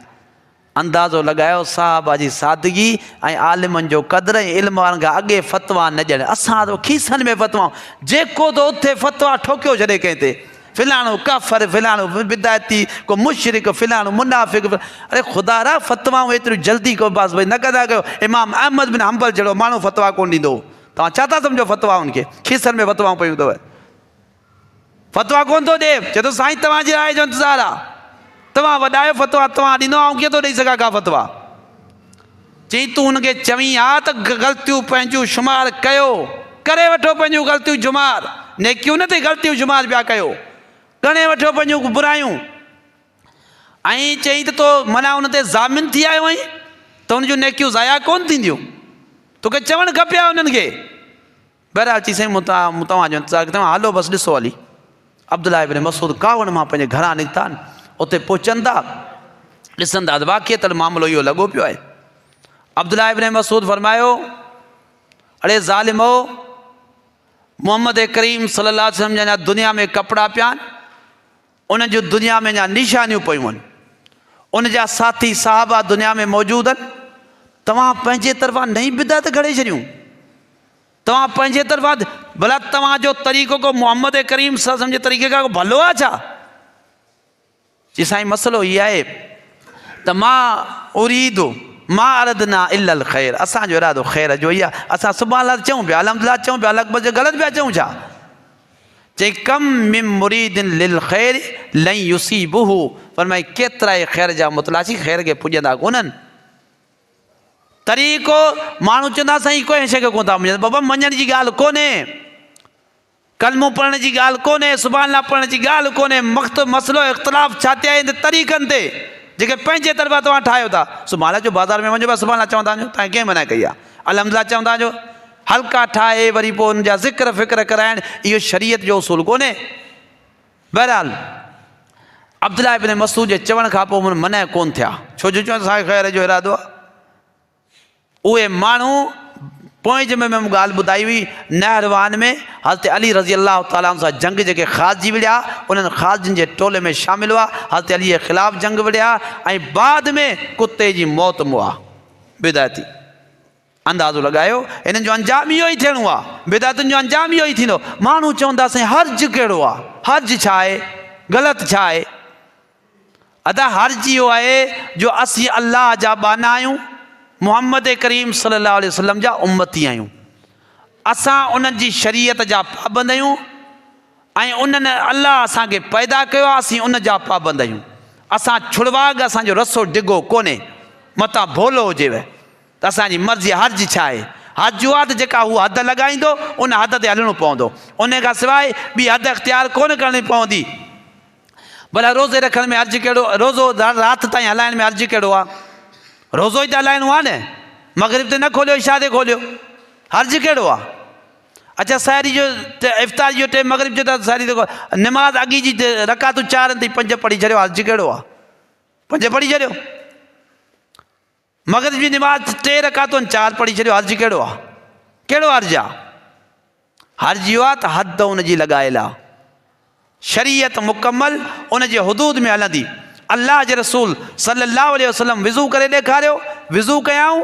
अंदाज़ो लॻायो साहबा जी सादगी ऐं आलिमनि जो क़दुरु ऐं इल्म वारनि खां अॻे फ़तवा न ॾियणु। असां त खीसनि में फ़तवाऊं, जेको त उथे फ़तवा ठोकियो छॾे कंहिं ते, फ़िलाणो काफ़र, फ़िलाणो बिदायती, को मुशरिक, फ़िलाणो मुनाफ़िक़। अरे ख़ुदा रा फ़तवाऊं एतिरियूं जल्दी को बसि भई न कंदा कयो। इमाम अहमद बिन हंबल जहिड़ो माण्हू फ़तवा कोन ॾींदो। तव्हां छा था सम्झो फ़तवाउनि खे? खीसनि में फ़तवाऊं पयूं अथव, फ़तवा कोन थो ॾिए, चए थो साईं तव्हांजी राय जो इंतज़ारु आहे, तव्हां वॾा आहियो, फ़तवा तव्हां ॾींदो, ऐं कीअं थो ॾेई सघां का फ़तवा? चई तूं हुनखे चवीं हा त ग़लतियूं पंहिंजूं शुमार कयो, करे वठो पंहिंजूं ग़लतियूं शुमार, नेकियूं न थी ग़लतियूं शुमार पिया कयो, करे वठो पंहिंजूं बुरायूं। ऐं चई त तो माना हुन ते ज़ामिन थी आयो आहीं त हुनजूं नेकियूं ज़ाया कोन थींदियूं, तोखे चवणु खपे हा उन्हनि खे। बहरहाल चई साईं मूं तव्हांजो इंतज़ारु, तव्हां हलो बसि ॾिसो हली। अब्दुल्लाह इब्न मसूद कावड़ मां पंहिंजे घरां निकिता आहिनि, उते पहुचनि था, ॾिसनि था वाक़ई त मामिलो इहो लॻो पियो आहे। अब्दुल्लाह इब्न मसूद फरमायो, अड़े ज़ालिमो, मोहम्मद करीम सल्लल्लाहु अलैहि वसल्लम जा दुनिया में कपिड़ा पिया आहिनि, उन जूं दुनिया में जा निशानियूं पियूं आहिनि, उन जा साथी साहबा दुनिया में मौजूदु आहिनि, तव्हां पंहिंजे तरफ़ां नई बिदात घड़े छॾियूं, तव्हां पंहिंजे तरफ़ां, भला तव्हांजो तरीक़ो को मोहम्मद करीम सल्लल्लाहु अलैहि वसल्लम जे तरीक़े खां भलो आहे छा? जी साईं मसलो इहो आहे त मां अरदना इल्लल ख़ैर, असांजो इरादो ख़ैर जो ई आहे। असां सुभाणे चऊं पिया, अल्हम्दुलिल्लाह चऊं पिया, लॻभॻि ग़लति पिया चऊं छा? चई कम मिन मुरीदिन लिल ख़ैर लन युसीबुहु, फरमाई केतिरा ई ख़ैर जा मुतलाशी ख़ैर खे पुॼंदा कोन्हनि। तरीक़ो माण्हू चवंदा साईं कोई शइ खे कोन था मञनि, बाबा मञण जी ॻाल्हि कोन्हे, कलमो पढ़ण जी ॻाल्हि कोन्हे, सुभाणे पढ़ण जी ॻाल्हि कोन्हे, मसलो इख़्तिलाफ़ छा थिया आहिनि तरीक़नि ते जेके पंहिंजे तरफ़ां तव्हां ठाहियो था। सुभाणे जो बाज़ार में वञो पिया, सुभाणे चवंदा आहियूं, तव्हां कंहिं मना कई आहे? अल्हम्दुलिल्लाह चवंदा आहियो, हल्का ठाहे वरी पोइ हुन जा ज़िक्र फ़िक्र कराइण, इहो शरीयत जो उसूल कोन्हे। बहरहाल अब्दुल्लाह इब्न मसूद जे चवण खां पोइ मना कोन थिया, छो जो चवनि असांखे ख़ैर जो इरादो आहे। उहे माण्हू पोइ जंहिं में ॻाल्हि ॿुधाई हुई, नहरवान में हज़रत अली रज़ी अल्लाह ताला सां जंग जेके ख़ारजी विढ़िया, उन्हनि ख़ारजियुनि जे टोले में शामिल हुआ, हज़रत अली जे ख़िलाफ़ु जंग विढ़िया, ऐं बाद में कुते जी मौत मुआ बिदायती। अंदाज़ो लॻायो हिननि जो अंजाम इहो ई थियणो आहे, बिदातुनि जो अंजाम इहो ई थींदो। माण्हू चवंदा साईं हर्ज कहिड़ो आहे, हर्ज छा आहे, ग़लति छा आहे? अदा हर्ज इहो आहे जो असीं अल्लाह जा बाना आहियूं, मोहम्मद करीम सल्लल्लाहु अलैहि वसल्लम जा उम्मती आहियूं, असां उन्हनि जी शरीयत जा पाबंद आहियूं, ऐं उन्हनि अल्लाह असांखे पैदा कयो आहे, असीं उन जा पाबंद आहियूं। असां छुड़वाग, असांजो रसो डिघो कोन्हे, मथां भोलो हुजेव त असांजी मर्ज़ी। हर्ज छा आहे? हर्ज आहे त जेका हू हद लॻाईंदो उन हद ते हलणो पवंदो, उन खां सवाइ ॿी हद इख़्तियार कोन करणी पवंदी। भला रोज़े रखण में हर्ज कहिड़ो, रोज़ो राति ताईं हलाइण में हर्ज कहिड़ो आहे? रोज़ो ई त हलाइणो आहे न, मग़रिब ते न खोलियो, इशा ते खोलियो, हर्ज कहिड़ो आहे? अच्छा साहिरी जो इफ़्तार जो टाइम, मग़रिब जो त साहिरी ते निमाज़ अॻी जी रकातूं 4 ताईं 5 पढ़ी छॾियो, हर्ज कहिड़ो आहे? 5 पढ़ी छॾियो। मग़रिब जी निमाज़ 3 रकातूं 4 पढ़ी छॾियो, हर्ज कहिड़ो आहे? कहिड़ो हर्ज आहे? हर्ज इहो आहे त हद उनजी लॻायल आहे, शरीयत मुकमल उन जे हुदूद में हलंदी। अल्लाह जे रसूल सल्लल्लाहु अलैहि वसल्लम विज़ू करे ॾेखारियो, विज़ू कयाऊं,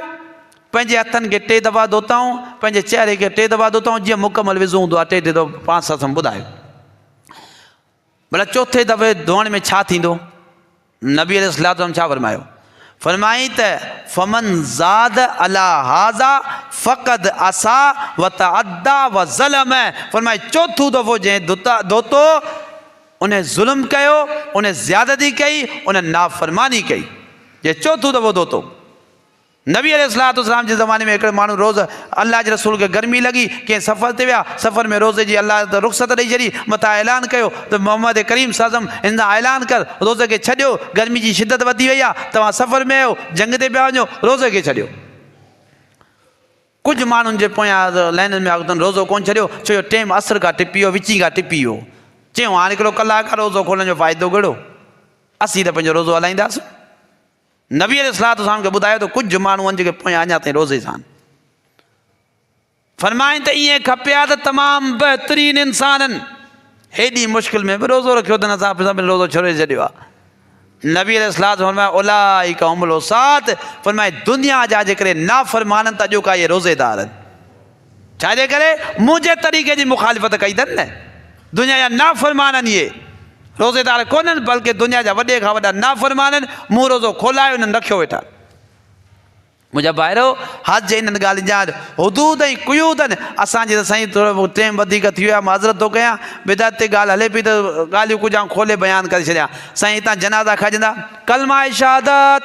पंहिंजे हथनि खे 3 दफ़ा धोताऊं, पंहिंजे चहिरे खे 3 दफ़ा धोताऊं, जीअं मुकमल विज़ू हूंदो आहे 3 दफ़ा 5 सां ॿुधायो। भला 4थे दफ़े धोअण में छा थींदो? नबी अलैहिस्सलाम छा फरमायो? फरमाई त फमन ज़ाद अला हाज़ा फ़क़द असा व तअद्दा व ज़लम, फरमाई 4थों दफ़ो जंहिं धोतो उन ज़ुल्म कयो, उन ज़्यादती कई, उन नाफ़रमानी कई, जे 4थों दफ़ो धोतो। नबी अलैहिस्सलाम जे ज़माने में हिकिड़े माण्हू रोज़ अल्लाह जे रसूल खे गर्मी लॻी, कंहिं सफ़र ते विया, सफ़र में रोज़े जी अल्लाह त रुख़्सत ॾेई छॾी, मथां ऐलान कयो त मोहम्मद करीम सल्लल्लाहु अलैहि वसल्लम हिन ऐलान कर, रोज़े खे छॾियो, गर्मी जी शिदत वधी वई आहे, तव्हां सफ़र में आहियो, जंग ते पिया वञो, रोज़े खे छॾियो। कुझु माण्हुनि जे पोयां लाइननि में अॻितनि रोज़ो कोन छॾियो, छो जो टाइम असर खां टिपी वियो, विची खां टिपी वियो, चयूं हाणे हिकिड़ो कलाक रोज़ो खोलण जो फ़ाइदो कहिड़ो, असीं त पंहिंजो रोज़ो हलाईंदासीं। नबी अलैहिस्सलाम खे ॿुधायो त कुझु माण्हू आहिनि जेके पोयां अञा ताईं रोज़े सां फरमाइनि त ईअं खपे आहे त तमामु बहितरीन इंसाननि हेॾी मुश्किल में बि रोज़ो रखियो अथनि, असां सभिनी रोज़ो छॾे छॾियो आहे। नबी अलैहिस्सलाम फरमाया उलाइका हुमुल उसात, फरमाए दुनिया जा जेकॾहिं नाफ़रमाननि त अॼोका इहे रोज़ेदार आहिनि। छाजे करे? मुंहिंजे तरीक़े जी मुखालिफ़त कई अथनि न। दुनिया जा नाफ़रमान आहिनि इहे, रोज़ेदार कोन्हनि, बल्कि दुनिया जा वॾे खां वॾा नाफ़रमान आहिनि। मूं रोज़ो खोलायो, इन्हनि रखियो वेठा। मुंहिंजा भाइरो हज जे इन्हनि ॻाल्हियुनि जा हुदूद ऐं कुयूद आहिनि। असांजी त साईं थोरो टाइम वधीक थी वियो आहे, माज़रत थो कयां, बिदअत ते ॻाल्हि हले पई त ॻाल्हियूं कुझु खोले बयानु करे छॾियां। साईं हितां जनाज़ा खजंदा, कलमा शहादत,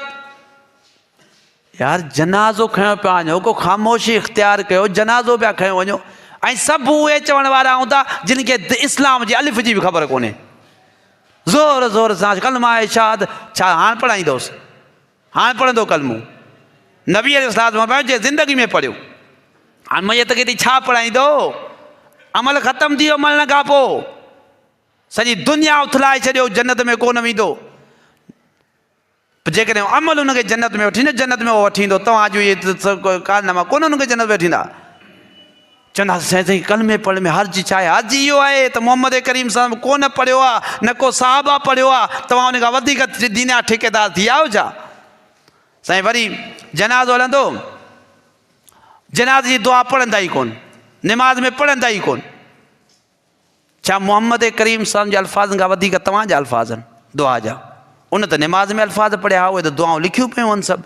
यार जनाज़ो खयो पिया वञो, को ख़ामोशी इख़्तियार कयो, जनाज़ो पिया खयो वञो। ऐं सभु उहे चवण वारा हूंदा जिन खे इस्लाम जी अलिफ जी बि ख़बर कोन्हे। ज़ोर ज़ोर सां कलमा शहादत, छा हाणे पढ़ाईंदोसि, हाणे पढ़ंदो कलमो। नबी अलैहिस्सलाम फरमायो जे ज़िंदगी में पढ़ियो, हाणे मयत खे छा पढ़ाईंदो, अमल ख़तमु थी वियो मरण खां पोइ, सॼी दुनिया उथलाए छॾियो, जन्नत में कोन वेंदो। जेकॾहिं अमल हुनखे जन्नत में वठी न, जन्नत में उहो वठी ईंदो। तव्हांजो इहे कारनामा कोन हुनखे जन्नत में वठींदा। चवंदा साईं कलमे पढ़ में हर्ज छा आहे? हर्ज इहो आहे त मोहम्मद करीम सां कोन पढ़ियो आहे, न को साहबा पढ़ियो आहे, तव्हां उन खां वधीक दीन जा ठेकेदार थी आयो छा? साईं वरी जनाज़ो हलंदो, जनाज़े जी दुआ पढ़ंदा ई कोन, निमाज़ में पढ़ंदा ई कोन। छा मोहम्मद करीम सां जे अल्फाज़नि खां वधीक तव्हांजा अल्फाज़ आहिनि दुआ जा? उन त निमाज़ में अल्फाज़ पढ़िया, उहे त दुआऊं लिखियूं पियूं आहिनि सभु।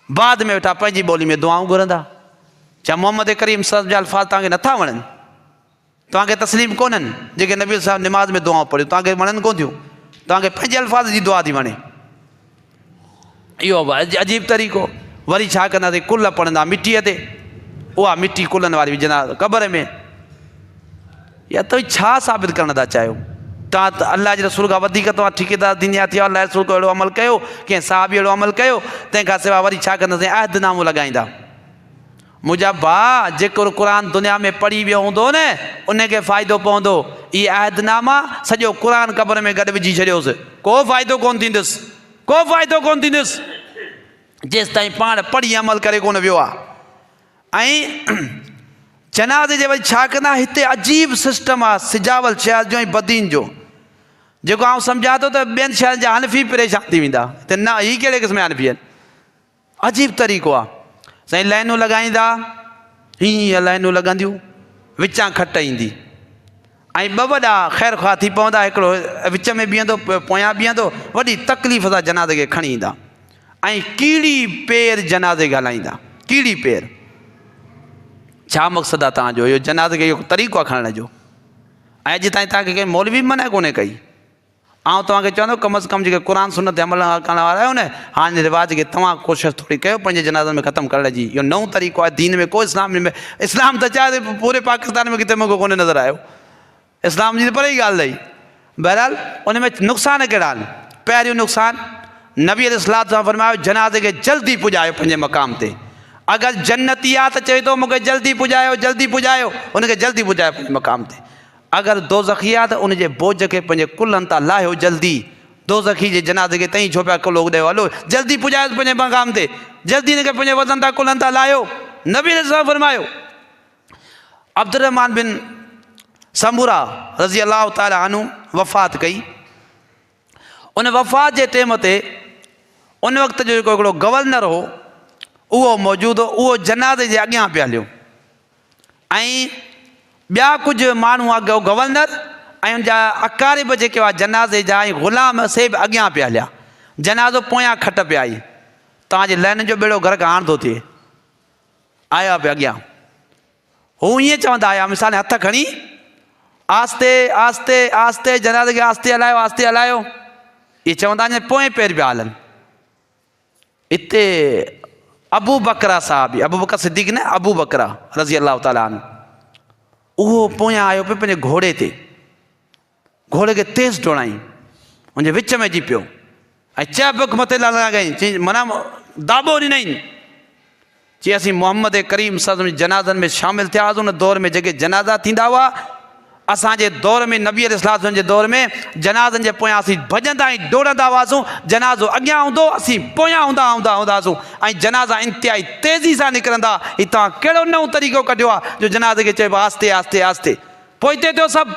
बाद में वेठा पंहिंजी ॿोली में दुआऊं घुरंदा। छा मोहम्मद करीम सां जा अल्फाज़ तव्हांखे नथा वणनि? तव्हांखे तस्लीम कोन्हनि? जेके नबी साहिब निमाज़ में दुआऊं पढ़ियूं तव्हांखे वणनि कोन थियूं? तव्हांखे पंहिंजे अल्फाज़ जी दुआ थी वणे। इहो अजीब तरीक़ो। वरी छा कंदासीं? कुल पढ़ंदा मिटीअ ते, उहा मिटी कुलनि वारी विझंदा क़बर में। या त छा साबित करणु था चाहियो? तव्हां त अलाह जे रसूल खां वधीक तव्हां ठेकेदार दुनिया थी विया, अलाह रसूल को अहिड़ो अमल कयो, कंहिं साहबी अहिड़ो अमल कयो, तंहिंखां सवाइ वरी छा कंदासीं? अहदनामो लॻाईंदा। मुंहिंजा भाउ जेको क़ुर दुनिया में पढ़ी वियो हूंदो न, उनखे फ़ाइदो पवंदो। इहे अहदनामा सॼो क़ुर क़बर में गॾु विझी छॾियोसि, को फ़ाइदो कोन थींदुसि, को फ़ाइदो कोन थींदुसि जेसि ताईं पाण पढ़ी अमल करे कोन वियो आहे। ऐं जनाज़े जे वरी छा कंदा? हिते अजीब सिस्टम आहे सिजावल शहर जो ऐं बदीन जो, जेको आउं सम्झां थो त ॿियनि शहरनि जा हनफ़ी परेशान थी वेंदा। त न, हीअ कहिड़े क़िस्म जा हनफ़ी आहिनि? अजीब तरीक़ो आहे। साईं लाइनूं लॻाईंदा, हीअं लाइनूं लॻंदियूं, विचां खट ईंदी, ऐं ॿ वॾा ख़ैर ख़्वाह थी पवंदा, हिकिड़ो विच में बीहंदो, पोयां बीहंदो, वॾी तकलीफ़ सां जनाज़े खे खणी ईंदा, ऐं कीड़ी पेर जनाज़े खे हलाईंदा। कीड़ी पेर छा मक़सदु आहे तव्हांजो? इहो जनाज़े खे इहो तरीक़ो आहे खणण जो। ऐं अॼु ताईं तव्हांखे कंहिं मौलवी मना कोन्हे कई। ऐं तव्हांखे चवंदो कम अज़ कम जेके क़ुर सुन्नत अमल करण वारा आहियो न, हाणे रिवाज खे तव्हां कोशिशि थोरी कयो पंहिंजे जनाज़नि में ख़तमु करण जी। इहो नओं तरीक़ो आहे दीन में। को इस्लाम में, इस्लाम त चाहे पूरे पाकिस्तान में किथे मूंखे कोन्हे नज़र आयो। इस्लाम जी त परे ई ॻाल्हि रही। बहरहाल उन में नुक़सान कहिड़ा आहिनि? पहिरियों नुक़सान, नबी अलैहिस्सलाम सां फरमायो जनाज़े खे जल्दी पुॼायो पंहिंजे मक़ाम ते। अगरि जन्नती आहे त चए थो मूंखे जल्दी पुॼायो, जल्दी पुॼायो, उनखे जल्दी पुॼायो पंहिंजे मक़ाम ते। अगरि दोज़खी आहे त उनजे बोझ खे पंहिंजे कुल्हनि तां लाहियो जल्दी। दोज़खी जे जनाज़े खे तई छो पिया कुल्हो ॾियो? हलो जल्दी पुॼायोसि पंहिंजे मक़ाम ते, जल्दी हिनखे पंहिंजे वज़न तां कुल्हनि तां लाहियो। नबी अलैहिस्सलाम फरमायो। अब्दुर्रहमान बिन समूरा रज़ी अल्लाह ताला अन्हु वफ़ात कई। उन वफ़ात जे टाइम ते उन वक़्त जो जेको हिकिड़ो गवर्नर हो उहो मौजूदु हो, उहो जनाज़े जे अॻियां पिया हलियो, ऐं ॿिया कुझु माण्हू अॻो गवर्नर ऐं उनजा अकारिब जेके हुआ जनाज़े जा ऐं ग़ुलाम से बि अॻियां पिया हलिया। जनाज़ो पोयां खट पिया आई। तव्हांजे लैन जो बेड़ो घर खां हाण थो थिए, आया पिया अॻियां। हू ईअं चवंदा आया, मिसाल हथ खणी आस्ते आस्ते आस्ते जनाज़े खे आस्ते हलायो, आस्ते हलायो, इहे चवंदा अञा पोएं पैर पिया हलनि। हिते अबू बकरा साहब, अबू बकर सिद्दीक़ न, अबू बकरा रज़ी अल्लाह ताला अन्हु, उहो पोयां आयो पियो पंहिंजे घोड़े ते, घोड़े खे तेज़ डोड़ाई, उनजे विच में अची पियो ऐं चबक मथे लॻाई, चई माना दाबो ॾिनई, चई असीं मोहम्मद करीम सल्लल्लाहु अलैहि वसल्लम जनाज़नि में शामिल थियासीं। उन दौर में जेके जनाज़ा थींदा हुआ असांजे दौर में नबी अलैहिस्सलाम जे दौर में जनाज़नि जे पोयां असीं भॼंदा ऐं डोड़ंदा हुआसीं। जनाज़ो अॻियां हूंदो असीं पोयां हूंदासीं ऐं जनाज़ा इंतिहाई तेज़ी सां निकिरंदा। ही तव्हां कहिड़ो नओं तरीक़ो कढियो आहे जो जनाज़े खे चइबो आस्ते आस्ते आस्ते पोइते थियो सभु।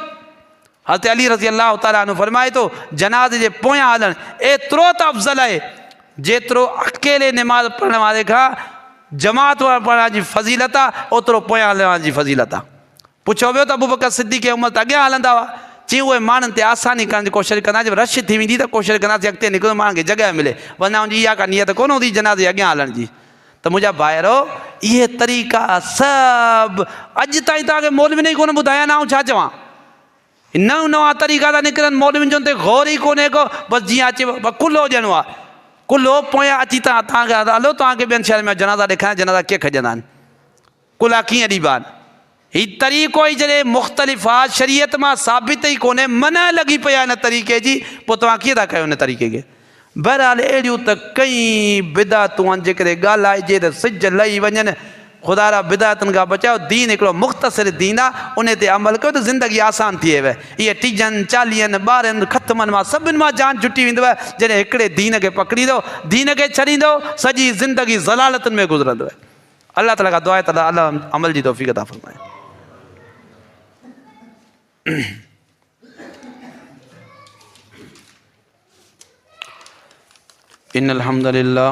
हज़रत अली रज़ी अल्लाह ताला अन्हु फरमाए थो जनाज़े जे पोयां हलणु एतिरो त अफ़ज़ल आहे जेतिरो अकेले निमाज़ पढ़ण वारे खां जमात पढ़ण जी फज़ीलत आहे ओतिरो पोयां हलण जी फज़ीलत आहे। पुछो वियो त अबू बकर सिद्दीक़ उमर त अॻियां हलंदा हुआ। चई उहे माण्हुनि ते आसानी करण जी कोशिशि कंदा जब रश थी वेंदी त कोशिशि कंदासीं अॻिते निकिरो माण्हुनि खे जॻह मिले वरना उनजी इहा का नियत कोन हूंदी जनाज़े अॻियां हलण जी। त मुंहिंजा भाइरो इहे तरीक़ा सभु अॼु ताईं तव्हांखे मौलवी कोन ॿुधाया न। छा चवां नवां नवां तरीक़ा था निकिरनि मौलवियुनि जो ते गौर ई कोन्हे को। बसि जीअं अचे कुल्हो ॾियणो आहे कुल्हो पोयां अची तव्हांखे हलो तव्हांखे ॿियनि शहरनि में जनाज़ा ॾेखारिया जनाज़ा कीअं खॼंदा आहिनि कुल्हा कीअं ॾिबा आहिनि। हीउ तरीक़ो ई जॾहिं मुख़्तलिफ़ आहे शरीयत मां साबित ई कोन्हे मन लॻी पई आहे हिन तरीक़े जी पोइ तव्हां कीअं था कयो हिन तरीक़े खे। बहरहाल अहिड़ियूं त कई बिदातूं आहिनि जेकॾहिं ॻाल्हाइजे त सिज लही वञनि। ख़ुदा रा बिदातुनि खां बचाओ। दीन हिकिड़ो मुख़्तसिर दीन आहे उन ते अमल कयो त ज़िंदगी आसान थी वई। इहे टीजनि चालीहनि ॿारनि ख़तमनि मां सभिनि मां जान छुटी वेंदव जॾहिं हिकिड़े दीन खे पकड़ींदो दीन खे छॾींदो सॼी ज़िंदगी ज़लालतुनि में गुज़रंदव। अल्लाह ताला खां दुआ आहे त अल्लाह अमल जी तौफ़ीक़ अता फ़रमाए। इन्नल हम्दुलिल्लाह